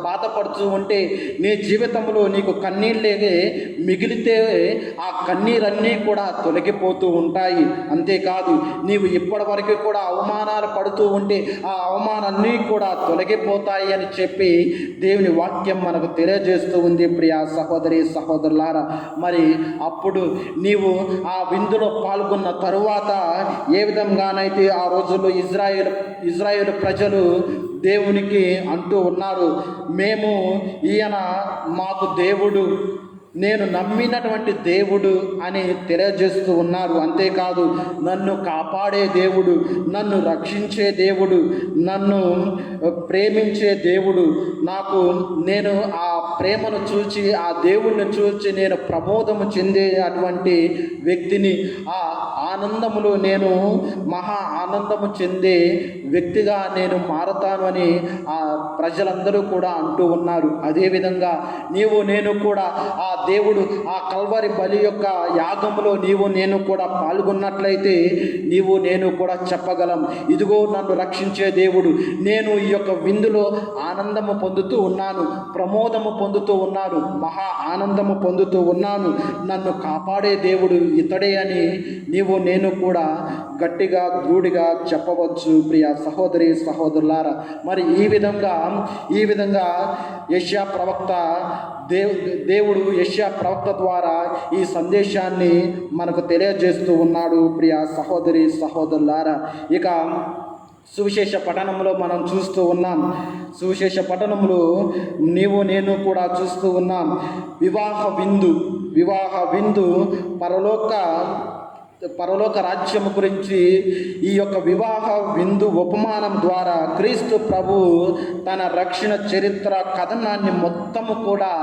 బాధపడుతూ ఉంటే నీ జీవితంలో నీకు కన్నీళ్ళే మిగిలితే ఆ కన్నీరన్నీ కూడా తొలగిపోతూ ఉంటాయి. అంతేకాదు నీవు ఇప్పటివరకు కూడా అవమానాలు పడుతూ ఉంటే ఆ అవమానాలన్నీ కూడా తొలగిపోతాయి అని చెప్పి దేవుని వాక్యం మనకు తెలియజేస్తూ ఉంది. ప్రియ సహోదరి సహోదరులారా, మరి అప్పుడు నీవు ఆ విందులో పాల్గొన్న తరువాత ఏ విధంగానైతే ఆ రోజుల్లో ఇజ్రాయేలు ప్రజలు దేవునికి అంటూ ఉన్నారు, మేము ఈయన మాకు దేవుడు, నేను నమ్మినటువంటి దేవుడు అని తెలియజేస్తూ ఉన్నారు. అంతేకాదు నన్ను కాపాడే దేవుడు, నన్ను రక్షించే దేవుడు, నన్ను ప్రేమించే దేవుడు, నేను ఆ ప్రేమను చూచి ఆ దేవుణ్ణి చూచి నేను ప్రమోదము చెందే అటువంటి వ్యక్తిని, ఆ ఆనందములో నేను మహా ఆనందము చెందే వ్యక్తిగా నేను మారతాను అని ఆ ప్రజలందరూ కూడా అంటూ ఉన్నారు. అదేవిధంగా నేను కూడా ఆ దేవుడు ఆ కల్వరి బలి యొక్క యాగంలో నేను కూడా పాల్గొన్నట్లయితే నేను కూడా చెప్పగలం, ఇదిగో నన్ను రక్షించే దేవుడు, నేను ఈ యొక్క విందులో ఆనందము పొందుతూ ఉన్నాను, ప్రమోదము పొందుతూ ఉన్నాను, మహా ఆనందము పొందుతూ ఉన్నాను, నన్ను కాపాడే దేవుడు ఇతడే అని నేను కూడా గట్టిగా దృఢిగా చెప్పవచ్చు. ప్రియ సహోదరి సహోదరులారా, మరి ఈ విధంగా యెషయా ప్రవక్త దేవుడు యెషయా ప్రవక్త ద్వారా ఈ సందేశాన్ని మనకు తెలియజేస్తూ ఉన్నాడు. ప్రియ సహోదరి సహోదరులారా, ఇక సువిశేష పఠనంలో మనం చూస్తూ ఉన్నాం. సువిశేష పఠనంలో నేను కూడా చూస్తూ ఉన్నాం. వివాహ విందు పరలోక రాజ్యము గురించి ఈ యొక్క వివాహ విందు ఉపమానం ద్వారా క్రీస్తు ప్రభు తన రక్షణ చరిత్ర కథనాన్ని మొత్తము కూడా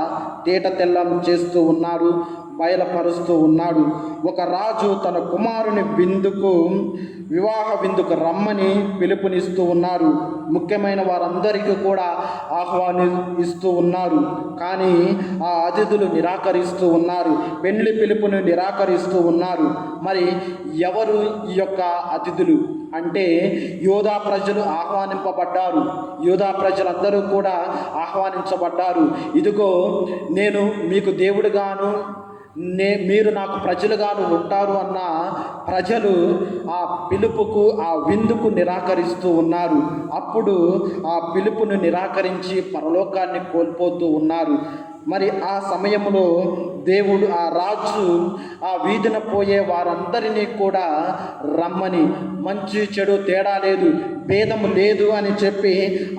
తేటతెల్లం చేస్తూ ఉన్నారు, బయలుపరుస్తూ ఉన్నాడు. ఒక రాజు తన కుమారుని వివాహ విందుకు రమ్మని పిలుపునిస్తూ ఉన్నారు. ముఖ్యమైన వారందరికీ కూడా ఆహ్వానిస్తూ ఉన్నారు. కానీ ఆ అతిథులు నిరాకరిస్తూ ఉన్నారు, పెళ్లి పిలుపుని నిరాకరిస్తూ ఉన్నారు. మరి ఎవరు ఈ యొక్క అతిథులు అంటే యోధా ప్రజలు ఆహ్వానింపబడ్డారు. యోధా ప్రజలందరూ కూడా ఆహ్వానించబడ్డారు. ఇదిగో నేను మీకు దేవుడుగాను, మీరు నాకు ప్రజలుగాను ఉంటారు అన్న ప్రజలు ఆ పిలుపుకు ఆ విందుకు నిరాకరిస్తూ ఉన్నారు. అప్పుడు ఆ పిలుపును నిరాకరించి పరలోకాన్ని కోల్పోతూ ఉన్నారు. మరి ఆ సమయంలో దేవుడు ఆ రాజు ఆ వీధిన పోయే వారందరినీ కూడా రమ్మని, మంచి చెడు తేడా లేదు, భేదము లేదు అని చెప్పి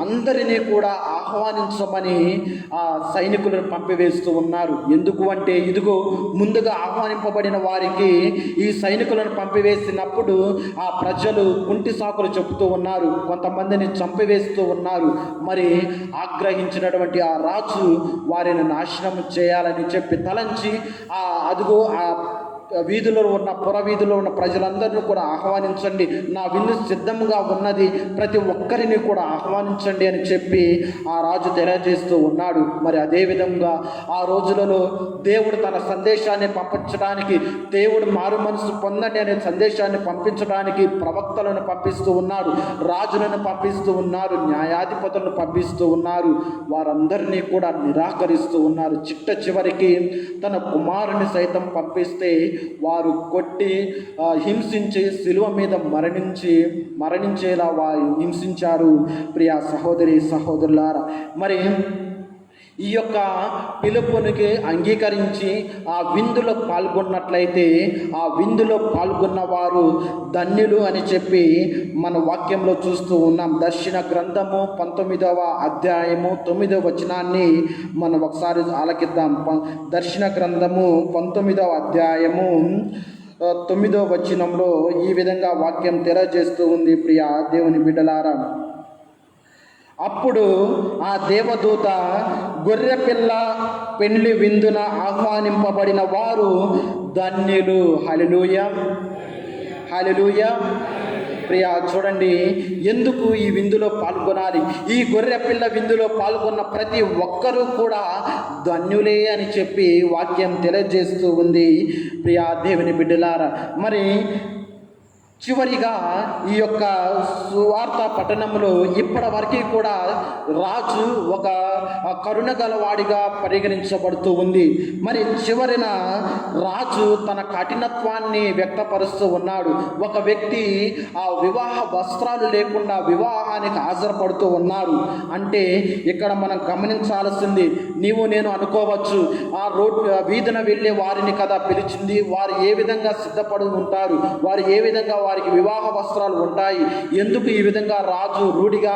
అందరినీ కూడా ఆహ్వానించమని ఆ సైనికులను పంపివేస్తూ ఉన్నారు. ఎందుకు అంటే ఇదిగో ముందుగా ఆహ్వానింపబడిన వారికి ఈ సైనికులను పంపివేసినప్పుడు ఆ ప్రజలు కుంటి సాకులు చెబుతూ ఉన్నారు, కొంతమందిని చంపివేస్తూ ఉన్నారు. మరి ఆగ్రహించినటువంటి ఆ రాజు వారిని నాశనం చేయాలని చెప్పి తలంచి అదిగో ఆ వీధిలో ఉన్న పుర వీధిలో ఉన్న ప్రజలందరినీ కూడా ఆహ్వానించండి, నా విందు సిద్ధంగా ఉన్నది, ప్రతి ఒక్కరిని కూడా ఆహ్వానించండి అని చెప్పి ఆ రాజు తెలియజేస్తూ ఉన్నాడు. మరి అదేవిధంగా ఆ రోజులలో దేవుడు తన సందేశాన్ని పంపించడానికి, దేవుడు మారు మనసు పొందండి అనే సందేశాన్ని పంపించడానికి ప్రవక్తలను పంపిస్తూ ఉన్నారు, రాజులను పంపిస్తూ ఉన్నారు, న్యాయాధిపతులను పంపిస్తూ ఉన్నారు. వారందరినీ కూడా నిరాకరిస్తూ ఉన్నారు. చివరికి తన కుమారుని సైతం పంపిస్తే వారు కొట్టి హింసించి శిలువ మీద మరణించేలా వారు హింసించారు. ప్రియా సహోదరి సహోదరులారా, మరి ఈ యొక్క పిలుపునికి అంగీకరించి ఆ విందులో పాల్గొన్నట్లయితే ఆ విందులో పాల్గొన్న వారు ధన్యులు అని చెప్పి మన వాక్యంలో చూస్తూ ఉన్నాం. దర్శన గ్రంథము 19వ అధ్యాయము 9వ వచనాన్ని మనం ఒకసారి ఆలకిద్దాం. దర్శన గ్రంథము 19వ అధ్యాయము 9వ వచనంలో ఈ విధంగా వాక్యం తెలియజేస్తూ ఉంది. ప్రియా దేవుని బిడ్డలారా, అప్పుడు ఆ దేవదూత గొర్రెపిల్ల పెండ్లి విందున ఆహ్వానింపబడిన వారు ధన్యులు. హల్లెలూయా, హల్లెలూయా. ప్రియా చూడండి, ఎందుకు ఈ విందులో పాల్గొనాలి? ఈ గొర్రెపిల్ల విందులో పాల్గొన్న ప్రతి ఒక్కరూ కూడా ధన్యులే అని చెప్పి వాక్యం తెలియజేస్తూ ఉంది. ప్రియా దేవుని బిడ్డలారా, మరి చివరిగా ఈ యొక్క సువార్త పట్టణంలో ఇప్పటి వరకు కూడా రాజు ఒక కరుణ గలవాడిగా పరిగణించబడుతూ ఉంది. మరి చివరిన రాజు తన కఠినత్వాన్ని వ్యక్తపరుస్తూ ఉన్నాడు. ఒక వ్యక్తి ఆ వివాహ వస్త్రాలు లేకుండా వివాహానికి హాజరుపడుతూ ఉన్నారు అంటే ఇక్కడ మనం గమనించాల్సింది, నీవు నేను అనుకోవచ్చు, ఆ వీధిన వెళ్ళే వారిని కదా పిలిచింది, వారు ఏ విధంగా సిద్ధపడి ఉంటారు, వారు ఏ విధంగా వారికి వివాహ వస్త్రాలు ఉంటాయి, ఎందుకు ఈ విధంగా రాజు రూఢిగా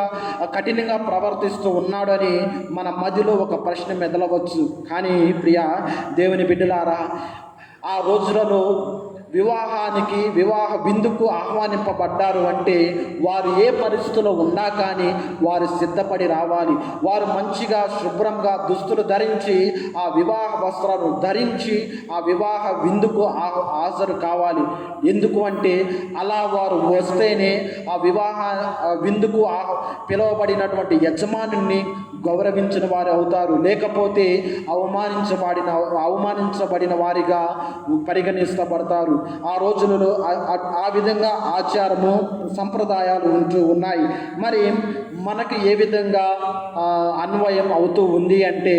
కఠినంగా ప్రవర్తిస్తూ ఉన్నాడు అని మన మధ్యలో ఒక ప్రశ్న మెదలవచ్చు. కానీ ప్రియా దేవుని బిడ్డలారా, ఆ రోజులలో వివాహ విందుకు ఆహ్వానింపబడ్డారు అంటే వారు ఏ పరిస్థితుల్లో ఉన్నా కానీ వారు సిద్ధపడి రావాలి. వారు మంచిగా శుభ్రంగా దుస్తులు ధరించి ఆ వివాహ వస్త్రాలు ధరించి ఆ వివాహ విందుకు హాజరు కావాలి. ఎందుకు అంటే అలా వారు వస్తేనే ఆ వివాహ విందుకు పిలువబడినటువంటి యజమానుని గౌరవించిన వారు అవుతారు, లేకపోతే అవమానించబడిన వారిగా పరిగణించబడతారు. ఆ రోజులలో ఆ విధంగా ఆచారము సంప్రదాయాలు ఉంటూ ఉన్నాయి. మరి మనకు ఏ విధంగా అన్వయం అవుతూ ఉంది అంటే,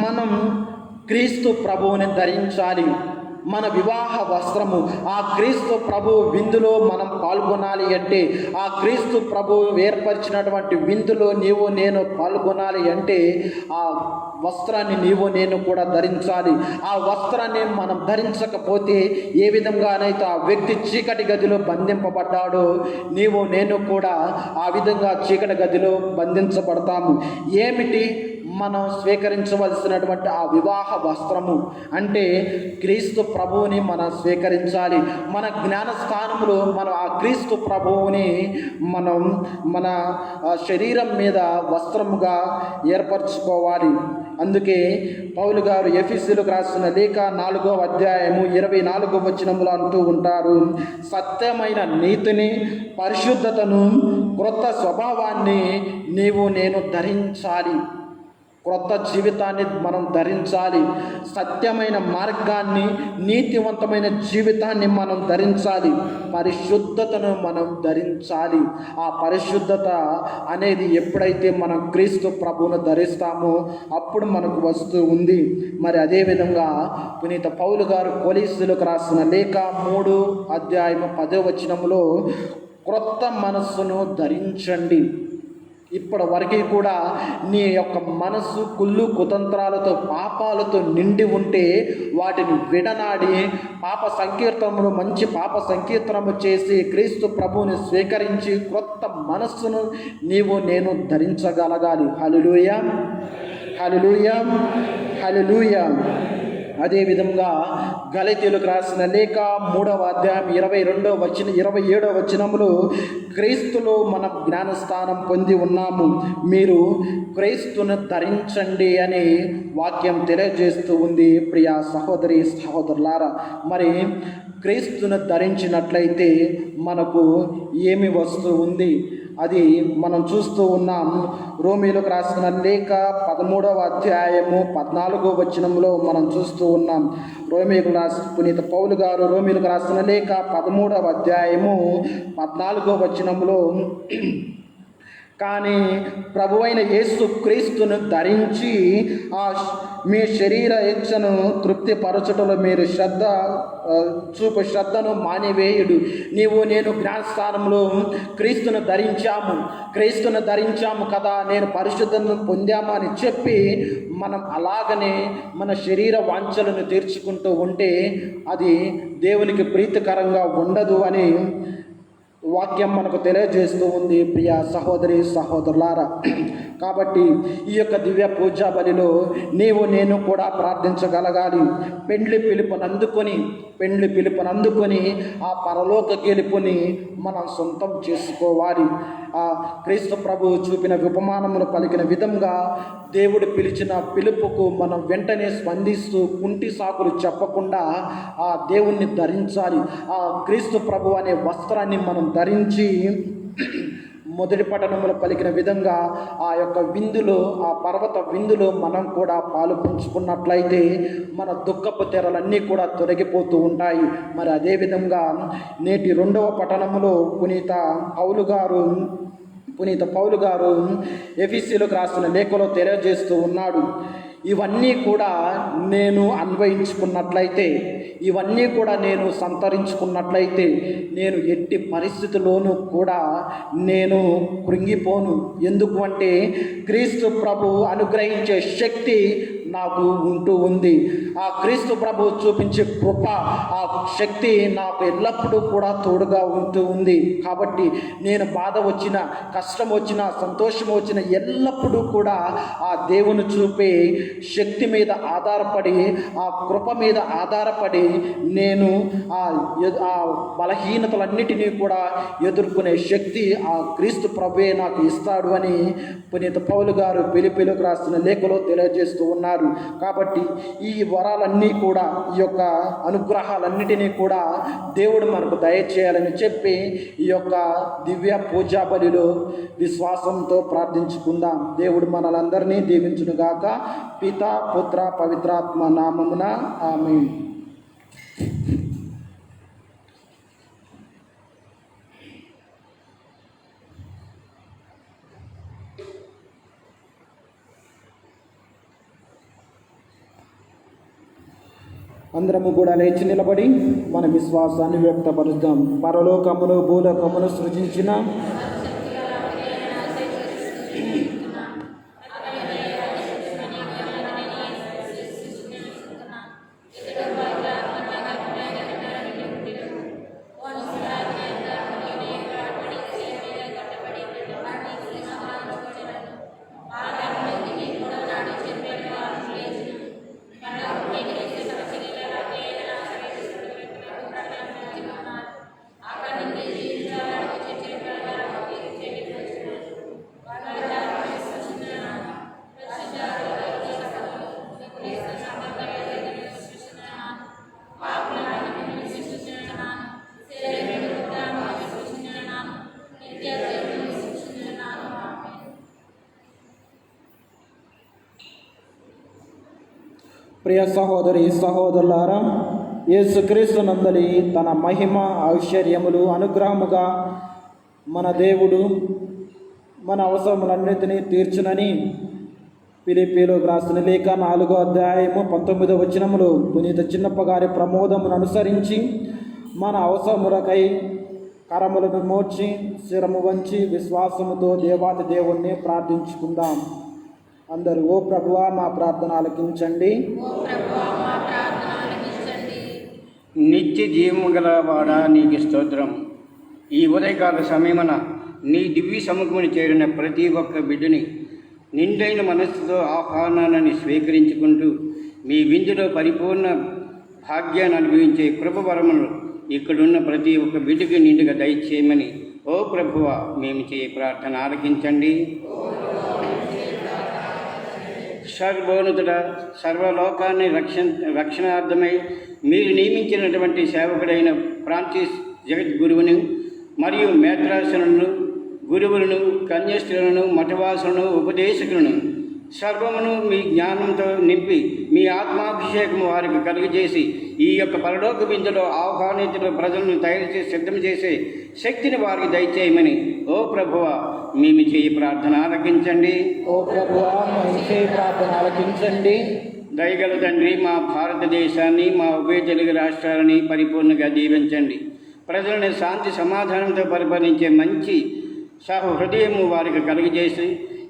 మనం క్రీస్తు ప్రభువుని ధరించాలి. మన వివాహ వస్త్రము ఆ క్రీస్తు ప్రభు విందులో మనం పాల్గొనాలి అంటే, ఆ క్రీస్తు ప్రభు ఏర్పరిచినటువంటి విందులో నీవు నేను పాల్గొనాలి అంటే ఆ వస్త్రాన్ని నీవు నేను కూడా ధరించాలి. ఆ వస్త్రాన్ని మనం ధరించకపోతే ఏ విధంగానైతే ఆ వ్యక్తి చీకటి గదిలో బంధింపబడ్డాడో నీవు నేను కూడా ఆ విధంగా చీకటి గదిలో బంధించబడతాము. ఏమిటి మనం స్వీకరించవలసినటువంటి ఆ వివాహ వస్త్రము అంటే క్రీస్తు ప్రభువుని మనం స్వీకరించాలి. మన జ్ఞానస్థానంలో మనం ఆ క్రీస్తు ప్రభువుని మనం మన శరీరం మీద వస్త్రముగా ఏర్పరచుకోవాలి. అందుకే పౌలు గారు ఎఫెసీయులకు రాసిన లేఖ 4వ అధ్యాయము 24వ వచనములో అంటూ ఉంటారు, సత్యమైన నీతిని, పరిశుద్ధతను, క్రొత్త స్వభావాన్ని నీవు నేను ధరించాలి. క్రొత్త జీవితాన్ని మనం ధరించాలి. సత్యమైన మార్గాన్ని, నీతివంతమైన జీవితాన్ని మనం ధరించాలి. పరిశుద్ధతను మనం ధరించాలి. ఆ పరిశుద్ధత అనేది ఎప్పుడైతే మనం క్రీస్తు ప్రభువును ధరిస్తామో అప్పుడు మనకు వస్తూ ఉంది. మరి అదేవిధంగా పునీత పౌలు గారు కొలస్సీయులకు రాసిన లేఖ 3వ అధ్యాయము 10వ వచనములో క్రొత్త మనస్సును ధరించండి. ఇప్పటి వరకు కూడా నీ యొక్క మనసు కుళ్ళు కుతంత్రాలతో పాపాలతో నిండి ఉంటే వాటిని విడనాడి పాప సంకీర్తనములు మంచి పాప సంకీర్తనము చేసి క్రీస్తు ప్రభువుని స్వీకరించి క్రొత్త మనస్సును నేను ధరించగలగాలి. హల్లెలూయా, హల్లెలూయా, హల్లెలూయా. అదేవిధంగా గలతీయులకు రాసిన లేఖ 3వ అధ్యాయం 27వ వచనములో క్రీస్తులో మనం జ్ఞానస్థానం పొంది ఉన్నాము, మీరు క్రీస్తును ధరించండి అని వాక్యం తెలియజేస్తూ ఉంది. ప్రియ సహోదరి సహోదరులారా, మరి క్రీస్తును ధరించినట్లయితే మనకు ఏమి వస్తూ ఉంది? అది మనం చూస్తూ ఉన్నాం. రోమీయులకు రాసిన లేఖ 13వ అధ్యాయము 14వ వచనంలో మనం చూస్తూ ఉన్నాం. పునీత పౌలు గారు రోమీయులకు రాసిన లేఖ 13వ అధ్యాయము 14వ వచనంలో, కానీ ప్రభువైన యేసు క్రీస్తును ధరించి మీ శరీర ఇచ్చను తృప్తిపరచుటలో మీరు శ్రద్ధను మానివేయుడు. నేను జ్ఞానస్థానంలో క్రీస్తును ధరించాము కదా, నేను పరిశుద్ధతను పొందాము అని చెప్పి మనం అలాగనే మన శరీర వాంఛలను తీర్చుకుంటూ ఉంటే అది దేవునికి ప్రీతికరంగా ఉండదు అని వాక్యం మనకు తెలియజేస్తూ ఉంది. ప్రియ సహోదరి సహోదరులారా, కాబట్టి ఈ యొక్క దివ్య పూజా బలిలో నేను కూడా ప్రార్థించగలగాలి. పెండ్లి పిలుపునందుకొని ఆ పరలోక గెలుపుని మనం సొంతం చేసుకోవాలి. ఆ క్రీస్తు ప్రభువు చూపిన ఉపమానములు పలికిన విధంగా దేవుడు పిలిచిన పిలుపుకు మనం వెంటనే స్పందిస్తూ కుంటి సాకులు చెప్పకుండా ఆ దేవుణ్ణి ధరించాలి. ఆ క్రీస్తు ప్రభు అనే వస్త్రాన్ని మనం ధరించి మొదటి పట్టణంలో పలికిన విధంగా ఆ యొక్క విందులో, ఆ పర్వత విందులో మనం కూడా పాలు పంచుకున్నట్లయితే మన దుఃఖపు తెరలన్నీ కూడా తొలగిపోతూ ఉంటాయి. మరి అదేవిధంగా నేటి 2వ పట్టణంలో పునీత పౌలు గారు ఎఫెసీయులకు రాసిన లేఖలో తెలియజేస్తూ ఉన్నాడు. ఇవన్నీ కూడా నేను అన్వయించుకున్నట్లయితే, ఇవన్నీ కూడా నేను సంతరించుకున్నట్లయితే నేను ఎట్టి పరిస్థితుల్లోనూ కూడా నేను కృంగిపోను. ఎందుకు అంటే క్రీస్తు ప్రభు అనుగ్రహించే శక్తి నాకు ఉంటూ ఉంది. ఆ క్రీస్తు ప్రభు చూపించే కృప, ఆ శక్తి నాకు ఎల్లప్పుడూ కూడా తోడుగా ఉంటూ ఉంది. కాబట్టి నేను బాధ వచ్చినా, కష్టం వచ్చినా, సంతోషం వచ్చినా ఎల్లప్పుడూ కూడా ఆ దేవుని చూపే శక్తి మీద ఆధారపడి, ఆ కృప మీద ఆధారపడి నేను ఆ బలహీనతలన్నిటినీ కూడా ఎదుర్కొనే శక్తి ఆ క్రీస్తు ప్రభువే నాకు ఇస్తాడు అని పునీత పౌలు గారు ఫిలిప్పీయులకు రాసిన లేఖలో తెలియజేస్తూ ఉన్నారు. కాబట్టి ఈ వరాలన్నీ కూడా, ఈ యొక్క అనుగ్రహాలన్నిటినీ కూడా దేవుడు మనకు దయచేయాలని చెప్పి ఈ యొక్క దివ్య పూజా బలిలో విశ్వాసంతో ప్రార్థించుకుందాం. దేవుడు మనలందరినీ దీవించునుగాక. పిత పుత్ర పవిత్రాత్మ నామమున ఆమేన్. అందరము కూడా లేచి నిలబడి మన విశ్వాసాన్ని వ్యక్తపరుద్దాం. పరలోకమును భూలోకమును సృజించిన ప్రియ సహోదరి సహోదరులారా, యేసుక్రీస్తు నందలి తన మహిమ ఐశ్వర్యములు అనుగ్రహముగా మన దేవుడు మన అవసరములన్నిటినీ తీర్చునని ఫిలిప్పీయులకు రాసిన లేఖ 4వ అధ్యాయము 19వ వచనములో పునీత చిన్నప్ప గారి ప్రమోదమును అనుసరించి మన అవసరములకై కరములను మోర్చి శిరము వంచి విశ్వాసముతో దేవాది దేవుణ్ణి ప్రార్థించుకుందాం. అందరూ ఓ ప్రభువా మా ప్రార్థన ఆలకించండి. నిత్య జీవము గలవాడ నీకు స్తోత్రం. ఈ ఉదయకాల సమయమున నీ దివ్య సముఖముని చేరిన ప్రతి ఒక్క బిడ్డని నిండైన మనస్సుతో ఆహ్వానాన్ని స్వీకరించుకుంటూ మీ విందులో పరిపూర్ణ భాగ్యాన్ని అనుభవించే కృపవరమును ఇక్కడున్న ప్రతి ఒక్క బిడ్డకి నిండుగా దయచేయమని ఓ ప్రభువ మేము చేయ ప్రార్థన ఆలకించండి. సర్వోన్నతుడ సర్వలోకాన్ని రక్షణార్థమై మీరు నియమించినటువంటి సేవకుడైన ఫ్రాన్సిస్ జగద్గురువును మరియు మేత్రాసులను గురువులను కన్యస్త్రులను మఠవాసులను ఉపదేశకులను సర్వమును మీ జ్ఞానంతో నింపి మీ ఆత్మాభిషేకము వారికి కలుగజేసి ఈ యొక్క పరలోక విందులో ఆహ్వానితుల ప్రజలను తయారు చేసి సిద్ధం చేసే శక్తిని వారికి దయచేయమని ఓ ప్రభువ మేము చేయి ప్రార్థన ఆలకించండి. ఓ ప్రభువా మేము చేయి ప్రార్థన ఆలకించండి. దయగల తండ్రి, మా భారతదేశాన్ని మా ఉభయ తెలుగు రాష్ట్రాలని పరిపూర్ణంగా దీవించండి. ప్రజలను శాంతి సమాధానంతో పరిపాలించే మంచి హృదయము వారికి కలిగజేసి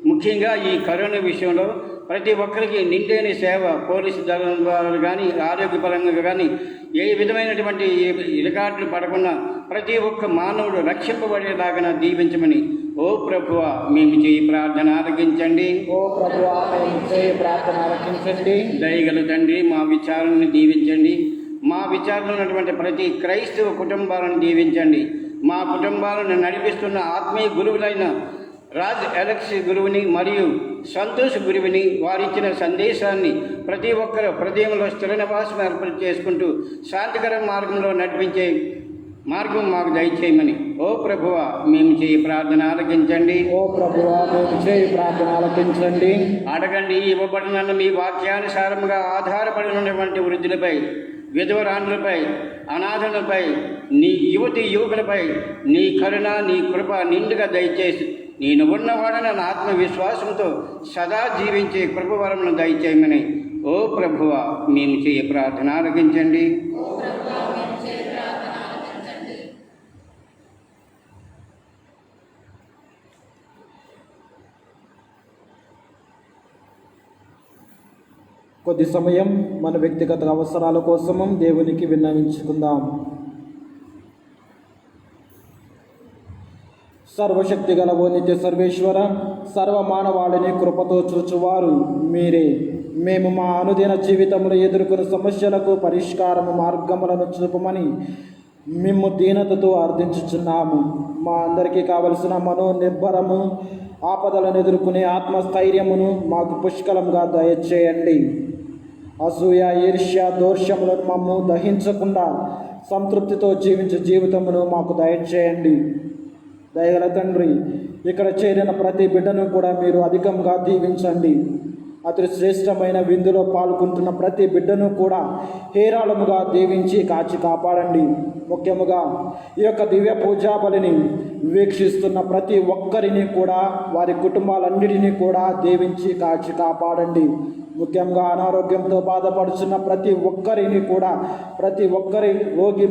ముఖ్యంగా ఈ కరోనా విషయంలో ప్రతి ఒక్కరికి నిండైన సేవ, పోలీసు దళం వారు కానీ ఆరోగ్యపరంగా కానీ ఏ విధమైనటువంటి రికార్డులు పడకుండా ప్రతి ఒక్క మానవుడు రక్షింపబడేలాగా దీవించమని ఓ ప్రభువ మేము చేయి ప్రార్థన ఆలకించండి. ఓ ప్రభువా మేము చేయి ప్రార్థన ఆలకించండి. దయగల తండ్రి, మా విచారణను దీవించండి. మా విచారణలో ఉన్నటువంటి ప్రతి క్రైస్తవ కుటుంబాలను దీవించండి. మా కుటుంబాలను నడిపిస్తున్న ఆత్మీయ గురువులైన రాజ్ అలెక్స్ గురువుని మరియు సంతోష్ గురువుని వారిచ్చిన సందేశాన్ని ప్రతి ఒక్కరు హృదయంలో స్థిర నివాసం ఏర్పాటు చేసుకుంటూ శాంతికర మార్గంలో నడిపించే మార్గం మాకు దయచేయమని ఓ ప్రభువ మేము చేయి ప్రార్థన ఆలకించండి. ఓ ప్రభువా మేము చేయి ప్రార్థన ఆలకించండి. అడగండి ఇవ్వబడిన మీ వాక్యానుసారంగా ఆధారపడినటువంటి వృద్ధులపై, విధవరాండ్లపై, అనాథులపై, నీ యువతి యువకులపై నీ కరుణ, నీ కృప నిండుగా దయచేసి నేను ఉన్నవాడన ఆత్మవిశ్వాసంతో సదా జీవించే కృపవరమును దయచేయమని ఓ ప్రభువ మేము చేయ ప్రార్థన ఆలకించండి. కొద్ది సమయం మన వ్యక్తిగత అవసరాల కోసము దేవునికి విన్నవించుకుందాం. సర్వశక్తి గల ఓ నిత్య సర్వేశ్వర, సర్వమానవాళిని కృపతో చూచువారు మీరే. మేము మా అనుదిన జీవితంలో ఎదుర్కొన్న సమస్యలకు పరిష్కారము మార్గములను చూపమని మేము దీనతతో అర్థించుచున్నాము. మా అందరికీ కావలసిన మనోనిర్భరము, ఆపదలను ఎదుర్కొనే ఆత్మస్థైర్యమును మాకు పుష్కలంగా దయచేయండి. అసూయ, ఈర్ష్య, దోషములను మమ్ము దహించకుండా సంతృప్తితో జీవించే జీవితమును మాకు దయచేయండి. దయగల తండ్రి, ఇక్కడ చేరిన ప్రతి బిడ్డను కూడా మీరు అధికంగా దీవించండి. అతి శ్రేష్టమైన విందులో పాల్గొంటున్న ప్రతి బిడ్డను కూడా హేరాళముగా దీవించి కాచి కాపాడండి. ముఖ్యముగా ఈ యొక్క దివ్య పూజా బలిని వీక్షిస్తున్న ప్రతి ఒక్కరిని కూడా, వారి కుటుంబాలన్నిటినీ కూడా దీవించి కాచి కాపాడండి. ముఖ్యంగా అనారోగ్యంతో బాధపడుతున్న ప్రతి ఒక్కరిని కూడా,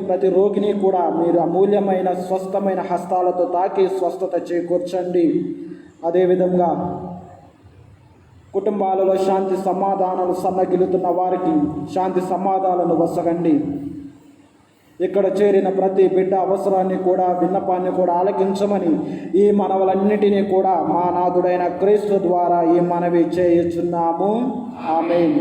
ప్రతి రోగిని కూడా మీరు అమూల్యమైన స్వస్థమైన హస్తాలతో తాకి స్వస్థత చేకూర్చండి. అదేవిధంగా కుటుంబాలలో శాంతి సమాధానాలు సన్నగిలుతున్న వారికి శాంతి సమాధానాలను వసగండి. ఇక్కడ చేరిన ప్రతి బిడ్డ అవసరాన్ని కూడా, విన్నపాన్ని కూడా ఆలకించమని ఈ మనవలన్నిటినీ కూడా మా నాథుడైన క్రీస్తు ద్వారా ఈ మనవి చేయుచున్నాము. ఆమేన్.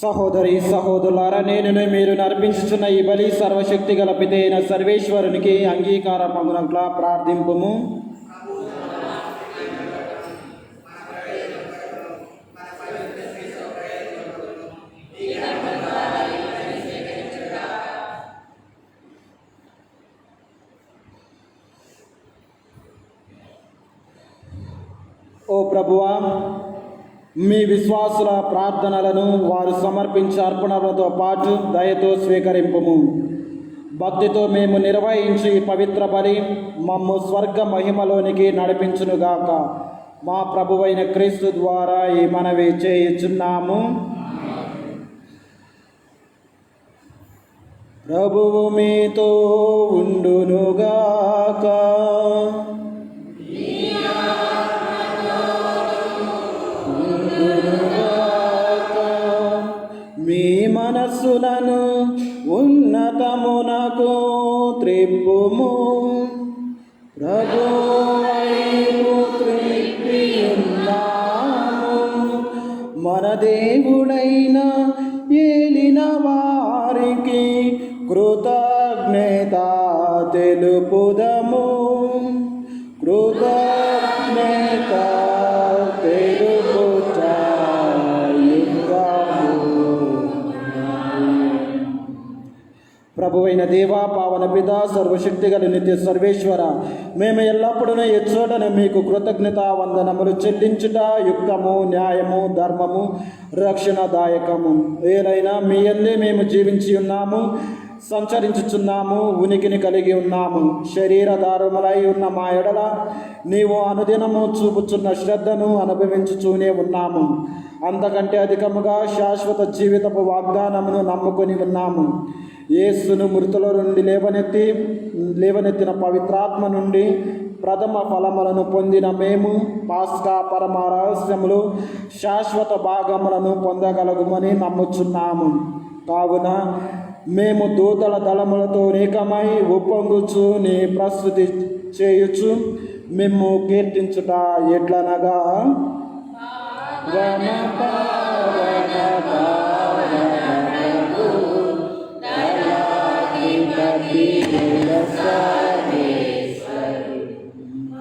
సహోదరి సహోదరులారా, నేను మీరు నర్పించుచున్న ఈ బలి సర్వశక్తి గల పితైన సర్వేశ్వరునికి అంగీకారమగునట్లా ప్రార్థింపుము. ఓ ప్రభువా, మీ విశ్వాసుల ప్రార్థనలను వారు సమర్పించే అర్పణలతో పాటు దయతో స్వీకరింపుము. భక్తితో మేము నిర్వహించి పవిత్ర బలి మమ్ము స్వర్గ మహిమలోనికి నడిపించునుగాక. మా ప్రభువైన క్రీస్తు ద్వారా ఈ మనవి చేయుచున్నాము. ప్రభువు మీతో ఉండునుగాక. మీ మనస్సులను ఉన్నతమునకు త్రిప్పుము. ప్రభువైపు త్రిప్పియున్నాము. మన దేవుడైన ఏలిన వారికి కృతజ్ఞత తెలుపుదము. కృతజ్ఞత తెలుపుట ప్రభువైన దేవా, పావన పిత, సర్వశక్తి గల నిత్య సర్వేశ్వర, మేము ఎల్లప్పుడూ ఎచ్చోటను మీకు కృతజ్ఞత వందనములు చెల్లించుట యుక్తము, న్యాయము, ధర్మము, రక్షణదాయకము. ఏలైనా మీ యందే మేము జీవించి ఉన్నాము, సంచరించుచున్నాము, ఉనికిని కలిగి ఉన్నాము. శరీరధారములై ఉన్న మా ఎడల నీవు అనుదినము చూపుచున్న శ్రద్ధను అనుభవించుచూనే ఉన్నాము. అంతకంటే అధికముగా శాశ్వత జీవితపు వాగ్దానమును నమ్ముకొని ఉన్నాము. యేసును మృతుల నుండి లేవనెత్తిన పవిత్రాత్మ నుండి ప్రథమ ఫలములను పొందిన మేము పాస్కా పరమ రహస్యములు శాశ్వత భాగములను పొందగలగుమని నమ్ముచున్నాము. కావున మేము దూతల దళములతో ఏకమై ఉప్పొంగుచు నీ ప్రస్తుతి చేయుచు మేము కీర్తించుట ఎట్లనగా, వన పావన పావనకు దళాధిపతి సర్వేశ్వరు,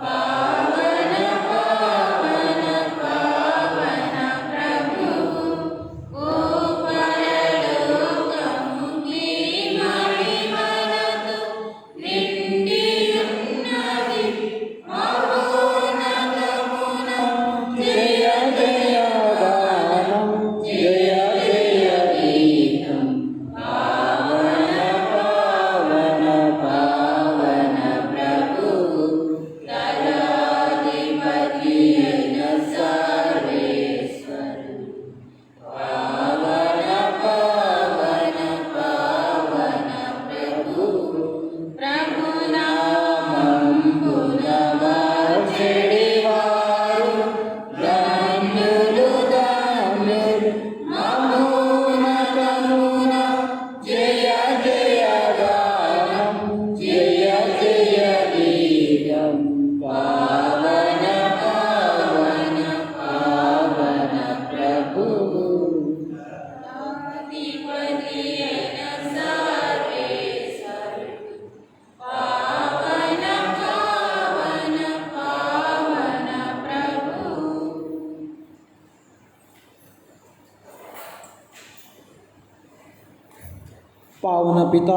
పావన పావన పావన ప్రభువు, ఓ పరలోకము నీ మహిమలతో నిండియున్నది. మహోన్నతమున జయ జయ గానం, జయ జయ గీతం. పావన పావన పావన ప్రభువు, దళాధిపతి అయిన సర్వేశ్వరు, పావన పావన పావన ప్రభువు, ప్రభునామంబున వచ్చెడివారు ధన్యులు ధన్యులు. మహోన్నతమున జయ జయ గానం, జయ జయ గీతం. పావన పావన పావన ప్రభువు, అధిపతి అయిన సర్వేశ్వరు, పావన పావన పావన ప్రభువు. పావన పిత,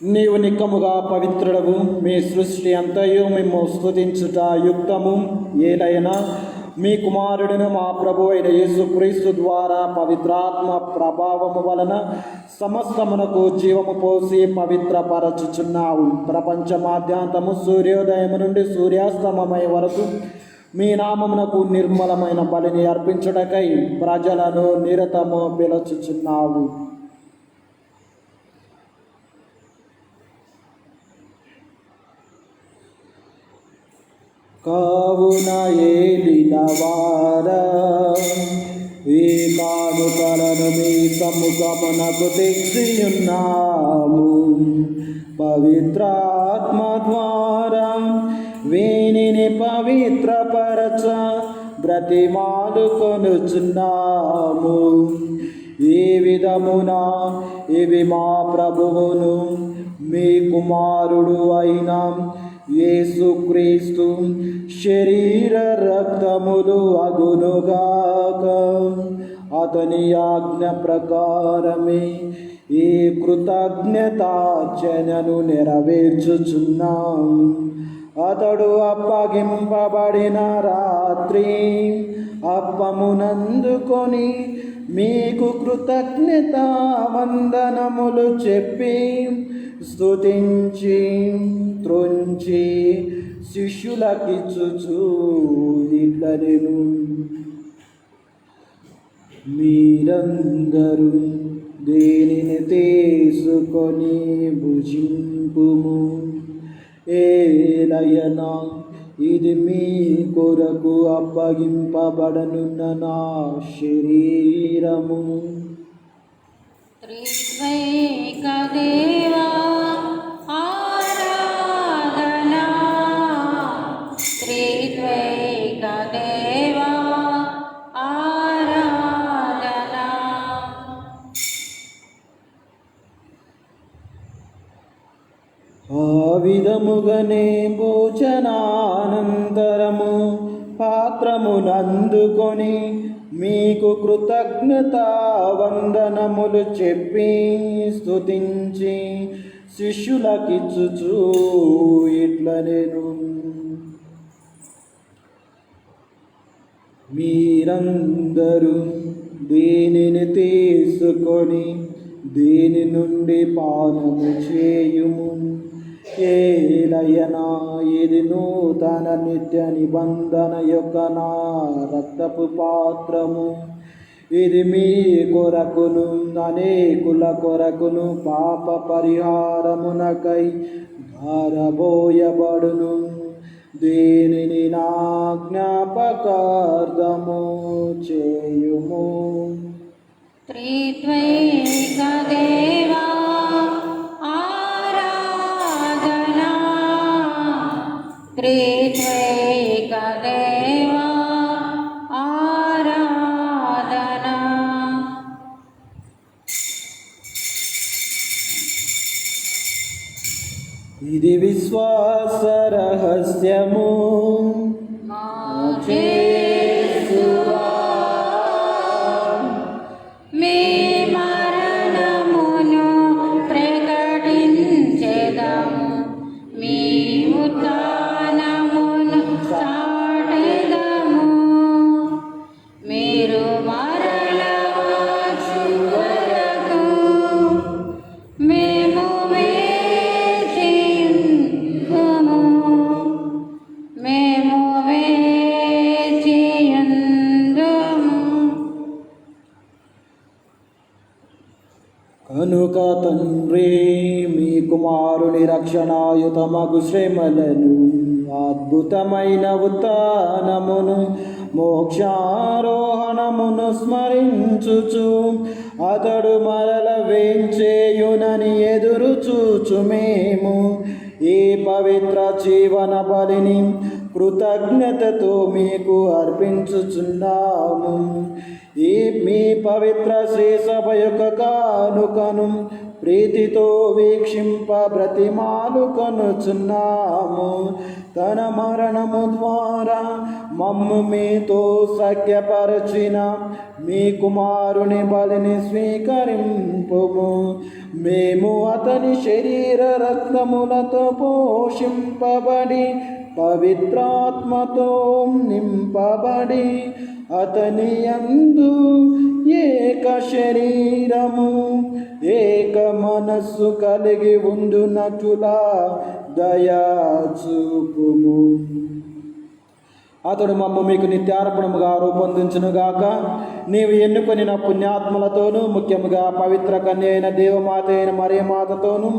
నీవు నిక్కముగా పవిత్రుడవు. మీ సృష్టి అంతయు మేము స్తుతించుట యుక్తము. ఏలైనా మీ కుమారుడును మా ప్రభు అయిన యేసుక్రీస్తు ద్వారా పవిత్రాత్మ ప్రభావము వలన సమస్తమునకు జీవము పోసి పవిత్రపరచుచున్నావు. ప్రపంచమాద్యాంతము సూర్యోదయము నుండి సూర్యాస్తమమై వరకు మీ నామమునకు నిర్మలమైన బలిని అర్పించుటకై ప్రజలను నిరతము పిలుచుచున్నావు. కావున ఏలినవారా, ఈ కానుకలను మీ సముఖమునకు తెచ్చియున్నాము. పవిత్రాత్మ ద్వారా వీనిని పవిత్రపరచ బ్రతిమాలుకొనుచున్నాము. ఈ విధమున ఇవి మా ప్రభువును మీ కుమారుడు అయిన యేసుక్రీస్తు శరీర రక్తములు అగునుగాక. అతని ఆజ్ఞ ప్రకారమే ఈ కృతజ్ఞతార్చనను నెరవేర్చుచున్నాం. అతడు అప్పగింపబడిన రాత్రి అప్పమునందుకొని మీకు కృతజ్ఞత వందనములు చెప్పి స్తుతించి త్రుంచి శిష్యులకిచ్చుచు ఇట్లనెను, మీరందరూ దేనిని తీసుకొని భుజింపుము. ఏలయనా ఇది మీ కొరకు అప్పగింపబడనున్న నా శరీరము. త్రిత్వైక దేవా ఆరాధనా, త్రిత్వైక దేవా ఆరాధనా. ఆ విధముగానే భోజనానంతరము పాత్రమునందుకొని మీకు కృతజ్ఞత వందనములు చెప్పి స్తుతించి శిష్యులకిచ్చుచు ఇట్లనెను, మీరందరూ దీనిని తీసుకొని దీని నుండి పానము చేయుము. ఏలయనా ఇది నూతన నిత్య నిబంధన యొక్క నా రక్తపు పాత్రము. ఇది మీ కొరకును అనేకుల కొరకును పాప పరిహారమునకై ధారబోయబడును. దీనిని నా జ్ఞాపకార్థము చేయుము. త్రిత్వైక దేవా ఆరాధనా, త్రిత్వైక దేవా ఆరాధనా. ఇది విశ్వాస రహస్యము. మా యేసువా, మీ మరణమును ప్రకటించెదము, మీ ఉత్థానమును చాటెదము. మీరు మరల వచ్చు వరకు మేము వేచియుందుము, మేము వేచియుందుము. కనుక తండ్రి మీ కుమారుని రక్షణాయుతమగు శ్రమలను అద్భుతమైన ఉత్థానమును మోక్షారోహణమును స్మరించుచు అతడు మరల వేంచేయునని ఎదురు చూచు మేము ఈ పవిత్ర జీవన బలిని కృతజ్ఞతతో మీకు అర్పించుచున్నాము. ఈ మీ పవిత్ర శ్రీ సభ యొక్క కానుకను ప్రీతితో వీక్షింప బ్రతిమాలుకొనుచున్నాము. తన మరణము ద్వారా మమ్ము మీతో సఖ్యపరచిన మీ కుమారుని బలిని స్వీకరింపుము. మేము అతని శరీర రక్తములతో పోషింపబడి పవిత్రాత్మతో నింపబడి అతని యందు ఏక శరీరము ఏక మనస్సు కలిగి ఉండునట్లుగా దయా చూపుము. అతడు మమ్మ మీకు నిత్యార్పణముగా రూపొందించునుగాక. నీవు ఎన్నుకొనిన పుణ్యాత్మలతోనూ ముఖ్యముగా పవిత్ర కన్య అయిన దేవమాత అయిన మరియమాతతోనూ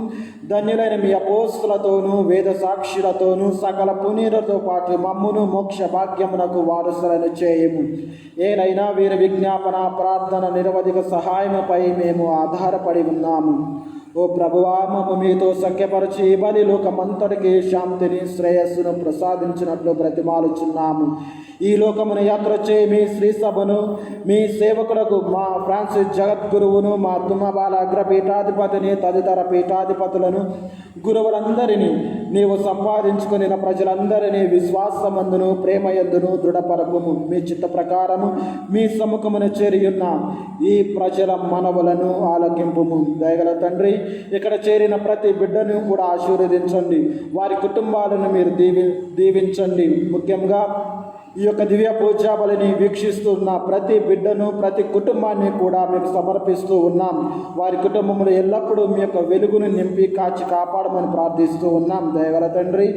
ధన్యులైన మీ అపోస్తులతోనూ వేద సాక్షులతోనూ సకల పునీరులతో పాటు మమ్మును మోక్ష భాగ్యమునకు వారసులను చేయము. ఏనైనా వీరి విజ్ఞాపన ప్రార్థన నిరవధిక సహాయముపై మేము ఆధారపడి ఉన్నాము. ఓ ఓ ప్రభువా, మమ్మ మీతో సఖ్యపరిచి ఈ బలి లోకమంతటికి శాంతిని శ్రేయస్సును ప్రసాదించినట్లు బ్రతిమాలుచున్నాము. ఈ లోకమును యాత్ర చేయి మీ శ్రీ సభను, మీ సేవకులకు మా ఫ్రాన్సిస్ జగద్గురువును, మా తుమ్మబాల అగ్రపీఠాధిపతిని, తదితర పీఠాధిపతులను, గురువులందరినీ, నీవు సంపాదించుకుని ప్రజలందరినీ విశ్వాసమందును ప్రేమయందును దృఢపరపుము. మీ చిత్త ప్రకారము మీ సముఖమును చేరియున్న ఈ ప్రజల మనవులను ఆలకింపుము. దయగల తండ్రి, ఇక్కడ చేరిన ప్రతి బిడ్డను కూడా ఆశీర్వదించండి. వారి కుటుంబాలను మీరు దీవించండి. ముఖ్యంగా ఈ యొక్క దివ్య పూజా బలిని వీక్షిస్తున్న ప్రతి బిడ్డను, ప్రతి కుటుంబాన్ని కూడా మీకు సమర్పిస్తూ ఉన్నాం. వారి కుటుంబంలో ఎల్లప్పుడూ మీ యొక్క వెలుగును నింపి కాచి కాపాడమని ప్రార్థిస్తూ ఉన్నాం. దయగల తండ్రి,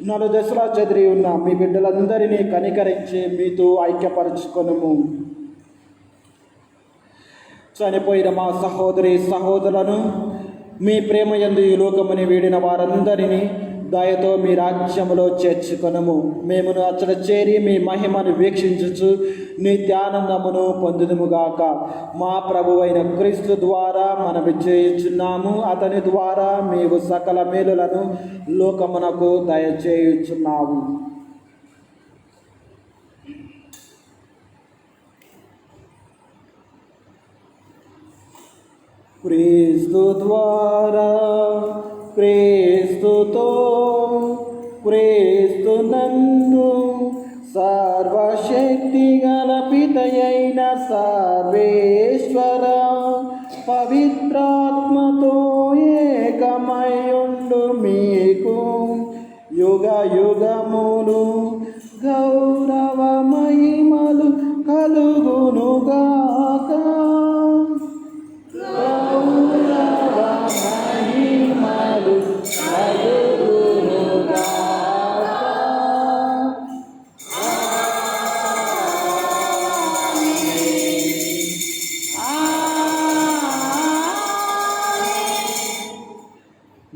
నలుదశలా చెదిరి ఉన్న మీ బిడ్డలందరినీ కనికరించి మీతో ఐక్యపరచుకొనుము. చనిపోయిన మా సహోదరి సహోదరులను, మీ ప్రేమ యందు ఈ లోకముని వీడిన వారందరినీ దయతో మీ రాజ్యములో చేర్చుకొనుము. మేమును అచ్చట చేరి మీ మహిమను వీక్షించుచు నిత్యానందమును పొందుదుముగాక. మా ప్రభువైన క్రీస్తు ద్వారా మనవి చేయుచున్నాము. అతని ద్వారా మేము సకల మేలులను లోకమునకు దయచేయుచున్నాము. క్రీస్తు ద్వారా, క్రీస్తుతో, క్రీస్తునందు సర్వశక్తి గల పితయైన సర్వేశ్వర పవిత్రాత్మతో ఏకమయుండు మీకు యుగ యుగములు గౌరవ మహిమలు కలుగునుగాక.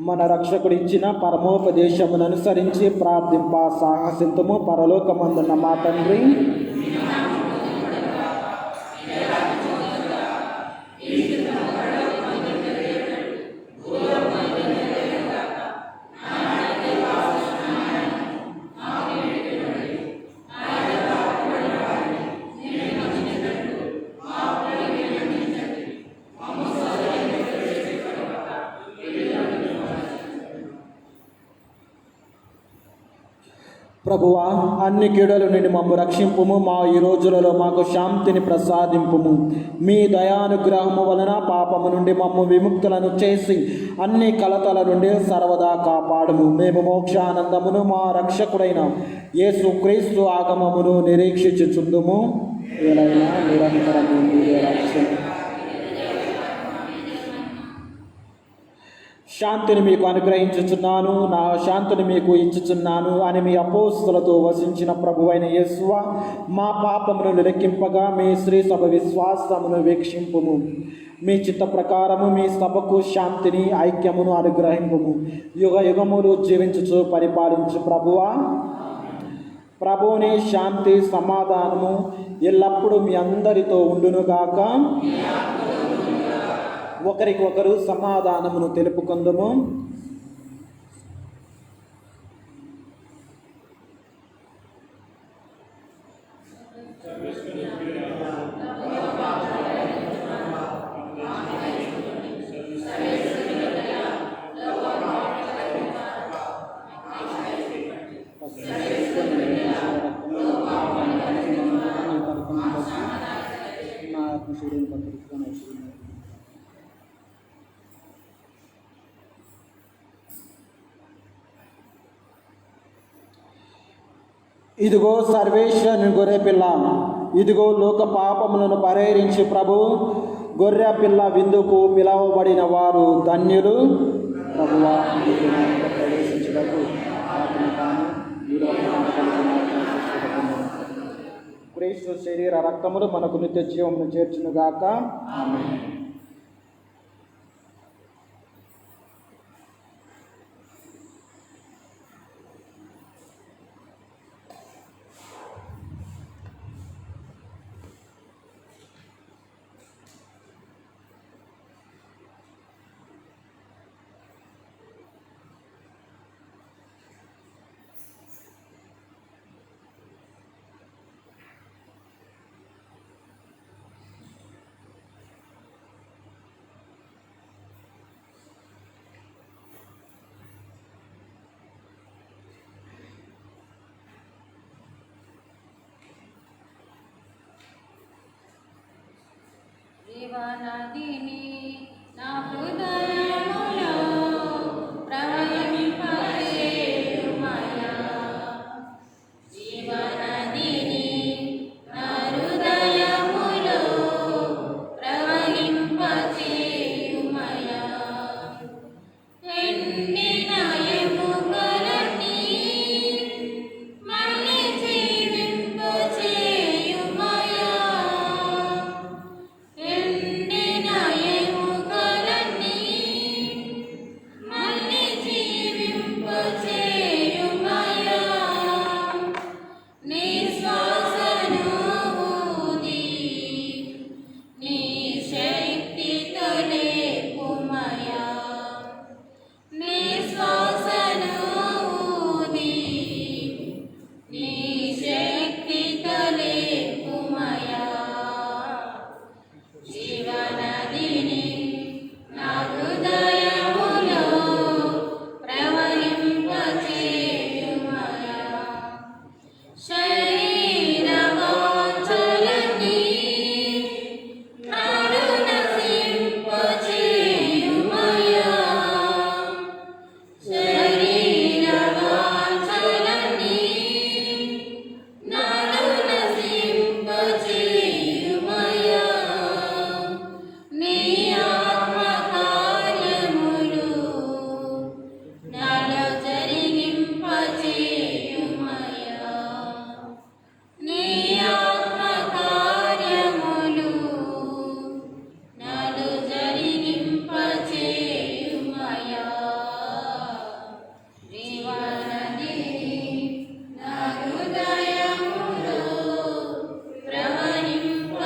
మన రక్షకుడు ఇచ్చిన పరమోపదేశమును అనుసరించి ప్రార్థింప సాహసింతము. పరలోకమందున్న మా తండ్రి, ప్రభువా, అన్ని కీడుల నుండి మమ్ము రక్షింపుము. మా ఈ రోజులలో మాకు శాంతిని ప్రసాదింపుము. మీ దయానుగ్రహము వలన పాపము నుండి మమ్ము విముక్తులను చేసి అన్ని కలతల నుండి సర్వదా కాపాడుము. మేము మోక్షానందమును మా రక్షకుడైన యేసు క్రీస్తు ఆగమమును నిరీక్షించుచుందుము. ఏలైనా నిరంతరము మీరే రక్షణ. శాంతిని మీకు అనుగ్రహించుచున్నాను, నా శాంతిని మీకు ఇచ్చుచున్నాను అని మీ అపోస్తలతో వసించిన ప్రభువైన యేసువా, మా పాపమును లెక్కింపగా మీ శ్రీ సభ విశ్వాసమును వీక్షింపుము. మీ చిత్త ప్రకారము మీ సభకు శాంతిని ఐక్యమును అనుగ్రహింపుము. యుగ యుగములు జీవించుచు పరిపాలించు ప్రభువా, ప్రభువుని శాంతి సమాధానము ఎల్లప్పుడూ మీ అందరితో ఉండునుగాక. ఒకరికొకరు సమాధానమును తెలుపుకుందుము. ఇదిగో సర్వేశ్వరుని గొర్రె పిల్ల, ఇదిగో లోక పాపములను పరిహరించి ప్రభు గొర్రె పిల్ల విందుకు పిలవబడిన వారు ధన్యులు. ప్రభువా, ప్రవేశించుటకు క్రీస్తు శరీర రక్తములు మనకు నిత్య జీవమును చేర్చునుగాక. ఆమేన్. జీవనదిని నా హృదయములో ప్రవహింపచేయుమయా. జీవనదిని నా హృదయములో ప్రవహింపచేయుమయా. ఎండిన ఎముకలన్నీ మళ్ళీ జీవింపచేయుమయా. ఎండిన ఎముకలన్నీ మళ్ళీ జీవింపచేయుమయా. నీ శ్వాసను ఊది నీ శక్తితో లేపుమయా. నీ శ్వాసను ఊది నీ శక్తితో లేపుమయా. జీవనదిని నా హృదయములో ప్రవహింపచేయుమయా. శరీర వాంఛలన్నీ నాలో నశింపచేయుమయా. శరీర వాంఛలన్నీ నాలో నశింపచేయుమయా. నీ ఆత్మ కార్యములు నాలో జరిగింపచేయుమయా. నీ ఆత్మ కార్యములు నాలో జరిగింపచేయుమయా. జీవనదిని నా హృదయములో ప్రవహింపచేయుమయా.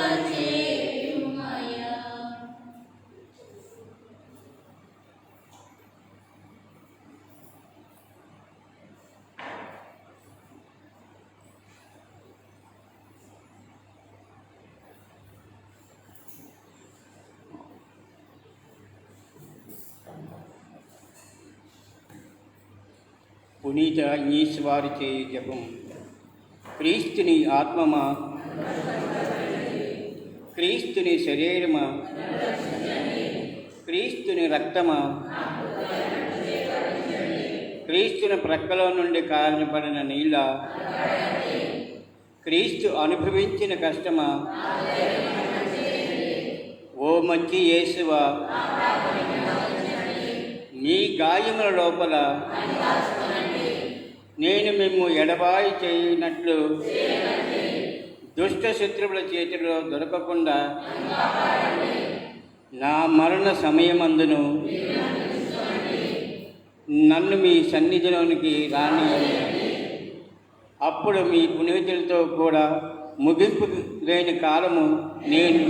పునీత ఇంగ్లీష్ వారి చేయు జపం. క్రీస్తుని ఆత్మమా, క్రీస్తుని శరీరమా, క్రీస్తుని రక్తమా, క్రీస్తుని ప్రక్కలో నుండి కారణపడిన నీళ్ళ, క్రీస్తు అనుభవించిన కష్టమా, ఓ మంచి యేసువా, మీ గాయముల లోపల నేను మిమ్ము ఎడబాయి చేయనట్లు దుష్ట శత్రువుల చేతిలో దొరకకుండా నా మరణ సమయమందును నన్ను మీ సన్నిధిలోనికి రానియండి. అప్పుడు మీ పునీతులతో కూడా ముగింపు లేని కాలము నేను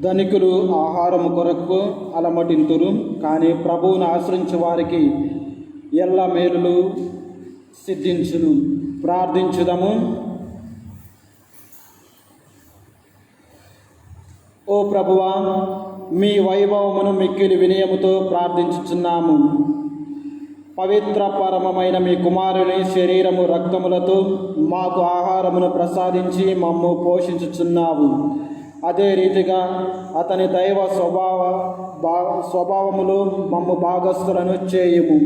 ధనికులు ఆహారము కొరకు అలమటింతురు, కానీ ప్రభువును ఆశ్రయించు వారికి ఎల్ల మేలులు సిద్ధించును. ప్రార్థించుదము. ఓ ప్రభువా, మీ వైభవమును మిక్కిలి వినయముతో ప్రార్థించుచున్నాము. పవిత్ర పరమమైన మీ కుమారుని శరీరము రక్తములతో మాకు ఆహారమును ప్రసాదించి మమ్ము పోషించుచున్నావు. అదే రీతిగా అతని దైవ స్వభావములు మమ్ము భాగస్థులను చేయుము.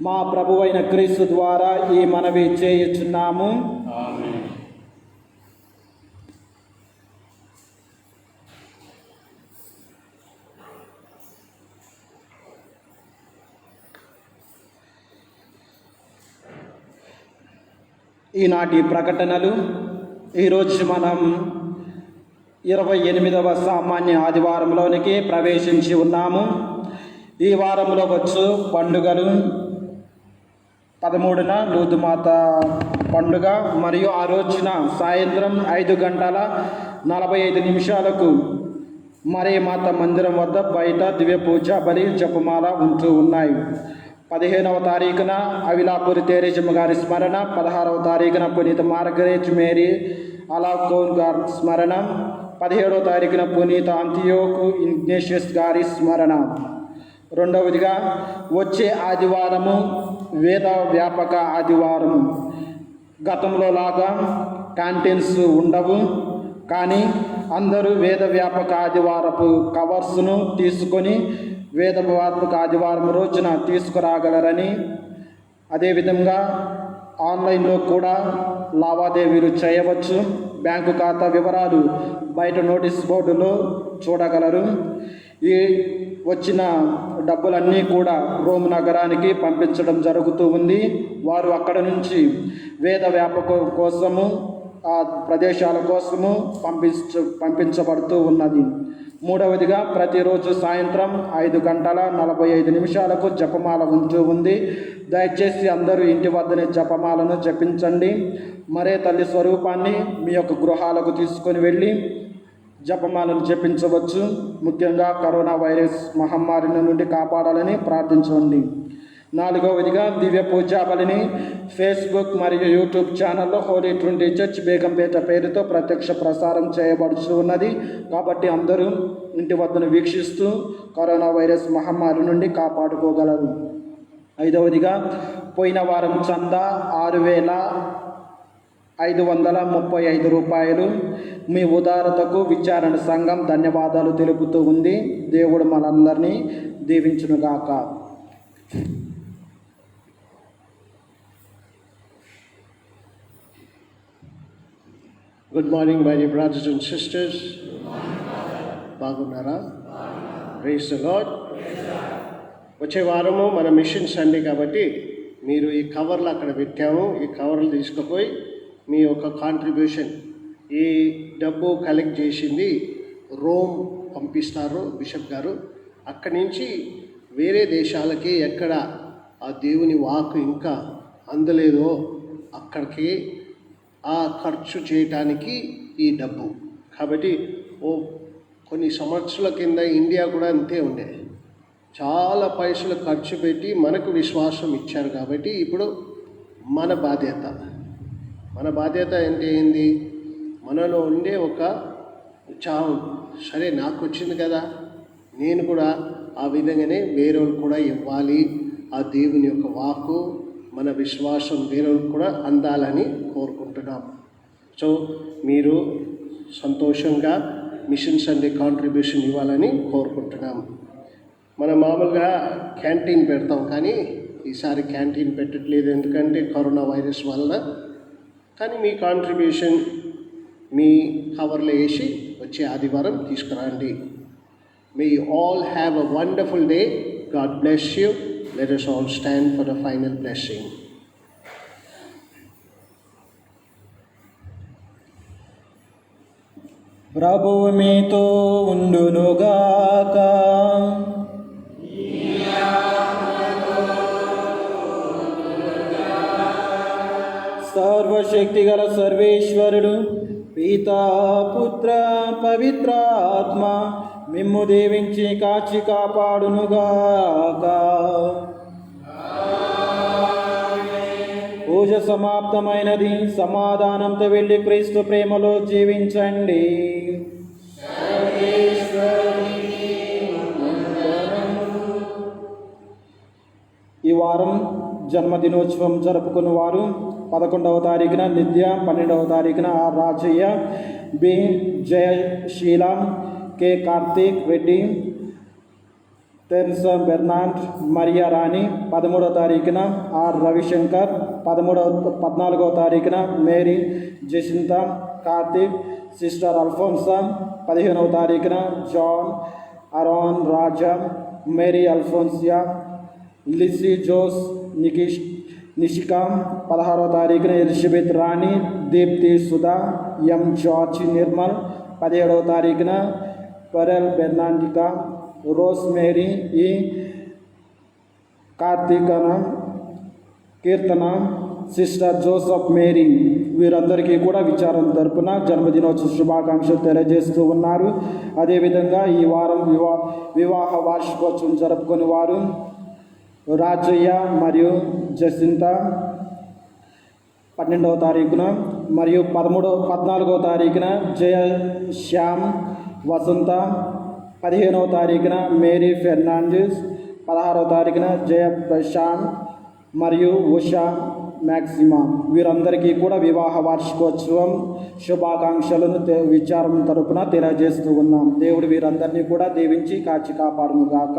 మా ప్రభువైన క్రీస్తు ద్వారా ఈ మనవి చేయుచున్నాము. ఈనాటి ప్రకటనలు. ఈరోజు మనం 28వ సామాన్య ఆదివారంలోనికి ప్రవేశించి ఉన్నాము. ఈ వారంలో వచ్చు పండుగలు 13న లూదుమాత పండుగ మరియు ఆ రోజున సాయంత్రం 5:45 మరియమాత మందిరం వద్ద బయట దివ్య పూజ బలి జపమాల ఉంటూ ఉన్నాయి. 15వ తారీఖున అవిలాపూరి తేరేజమ్మ గారి స్మరణ, 16వ తారీఖున పునీత మార్గరేట్ మేరీ అలాకోన్ గారి స్మరణ, 17వ తారీఖున పునీత అంతియోకు ఇగ్నేషియస్ గారి స్మరణ. రెండవదిగా వచ్చే ఆదివారము వేద వ్యాపక ఆదివారం. గతంలో లాగా క్యాంటీన్స్ ఉండవు, కానీ అందరూ వేద వ్యాపక ఆదివారపు కవర్స్ను తీసుకొని వేద వ్యాపక ఆదివారం రోజున తీసుకురాగలరని, అదేవిధంగా ఆన్లైన్లో కూడా లావాదేవీలు చేయవచ్చు. బ్యాంకు ఖాతా వివరాలు బయట నోటీస్ బోర్డులో చూడగలరు. ఈ వచ్చిన డబ్బులన్నీ కూడా రోమ్ నగరానికి పంపించడం జరుగుతూ ఉంది. వారు అక్కడ నుంచి వేద వ్యాపకం కోసము, ఆ ప్రదేశాల కోసము పంపించబడుతూ ఉన్నది. మూడవదిగా ప్రతిరోజు సాయంత్రం 5:45 జపమాల ఉంటూ ఉంది. దయచేసి అందరూ ఇంటి వద్దనే జపమాలను జపించండి. మరే తల్లి స్వరూపాన్ని మీ యొక్క గృహాలకు తీసుకొని వెళ్ళి జపమాలను జపించవచ్చు. ముఖ్యంగా కరోనా వైరస్ మహమ్మారి నుండి కాపాడాలని ప్రార్థించండి. నాలుగవదిగా దివ్య పూజా బలిని ఫేస్బుక్ మరియు యూట్యూబ్ ఛానల్లో హోలీ ట్రినిటీ చర్చ్ బేగంపేట పేరుతో ప్రత్యక్ష ప్రసారం చేయబడుతూ ఉన్నది. కాబట్టి అందరూ ఇంటి వద్దను వీక్షిస్తూ కరోనా వైరస్ మహమ్మారి నుండి కాపాడుకోగలరు. ఐదవదిగా పోయిన వారం చందా 6,535 రూపాయలు. మీ ఉదారతకు విచారణ సంఘం ధన్యవాదాలు తెలుపుతూ ఉంది. దేవుడు మనందరినీ దీవించునుగాక. Good morning, my dear brothers and sisters. బాగున్నారా? Praise the Lord. వచ్చే వారము మన మిషన్ సండే కాబట్టి మీరు ఈ కవర్లు అక్కడ పెట్టాము. ఈ కవర్లు తీసుకుపోయి మీ యొక్క కాంట్రిబ్యూషన్, ఈ డబ్బు కలెక్ట్ చేసింది రోమ్ పంపిస్తారు బిషప్ గారు. అక్కడి నుంచి వేరే దేశాలకి ఎక్కడ ఆ దేవుని వాక్కు ఇంకా అందలేదో అక్కడికి ఆ ఖర్చు చేయటానికి ఈ డబ్బు. కాబట్టి కొన్ని సంవత్సరాల కింద ఇండియా కూడా అంతే ఉండే, చాలా పైసలు ఖర్చు పెట్టి మనకు విశ్వాసం ఇచ్చారు. కాబట్టి ఇప్పుడు మన బాధ్యత అంటే ఏంది? మనలో ఉండే ఒక ఉత్సాహం, సరే నాకు వచ్చింది కదా, నేను కూడా ఆ విధంగానే వేరేవాళ్ళు కూడా ఇవ్వాలి. ఆ దేవుని యొక్క వాక్కు, మన విశ్వాసం వేరేవాళ్ళు కూడా అందాలని కోరుకుంటున్నాం. సో మీరు సంతోషంగా మిషన్ సండే కాంట్రిబ్యూషన్ ఇవ్వాలని కోరుకుంటున్నాం. మనం మామూలుగా క్యాంటీన్ పెడతాం, కానీ ఈసారి క్యాంటీన్ పెట్టట్లేదు, ఎందుకంటే కరోనా వైరస్ వల్ల. కానీ మీ కాంట్రిబ్యూషన్ మీ కవర్లో వేసి వచ్చే ఆదివారం తీసుకురండి. May you all have a wonderful day. God bless you. Let us all stand for the final blessing. ప్రభువు మీతో ఉండునుగాక. సర్వశక్తిగల సర్వేశ్వరుడు పితా పుత్ర పవిత్రాత్మ మిమ్ము దీవించి కాచి కాపాడునుగాక. పూజ సమాప్తమైనది. సమాధానంతో వెళ్ళి క్రీస్తు ప్రేమలో జీవించండి. ఈ వారం జన్మదినోత్సవం జరుపుకున్న వారు 11వ తారీఖున నిత్య, 12వ తారీఖున R Rajaiah, B Jayaseelam, K Karthik Reddy, Theresa Bernard, Maria Rani. 13వ తారీఖున ఆర్ రవిశంకర్, 14వ తారీఖున Mary Jacintha, Karthik, sister Alphonsa. 15వ తారీఖున John Aaron Raja, Mary Alphonsia, Lissy Jose, Nishika. 16వ తారీఖున Elizabeth Rani, Deepti Sudha, M George Nirmal. 17వ తారీఖున Pearl Bernadica, Rose Mary E, Karthikana, Keerthana, sister Joseph Mary వీరందరికీ కూడా విచారం తరపున జన్మదినోత్సవ శుభాకాంక్షలు తెలియజేస్తూ ఉన్నారు. అదేవిధంగా ఈ వారం వివాహ వార్షికోత్సవం జరుపుకుని వారు రాజయ్య మరియు జసింత 12వ తారీఖున, మరియు 14వ తారీఖున జయ శ్యామ్ వసంత, 15వ తారీఖున మేరీ ఫెర్నాండిస్, 16వ తారీఖున జయ ప్రశాంత్ మరియు ఉషా మ్యాక్సిమా వీరందరికీ కూడా వివాహ వార్షికోత్సవం శుభాకాంక్షలను విచారం తరపున తెలియజేస్తూ ఉన్నాం. దేవుడు వీరందరినీ కూడా దీవించి కాచి కాపాడును గాక.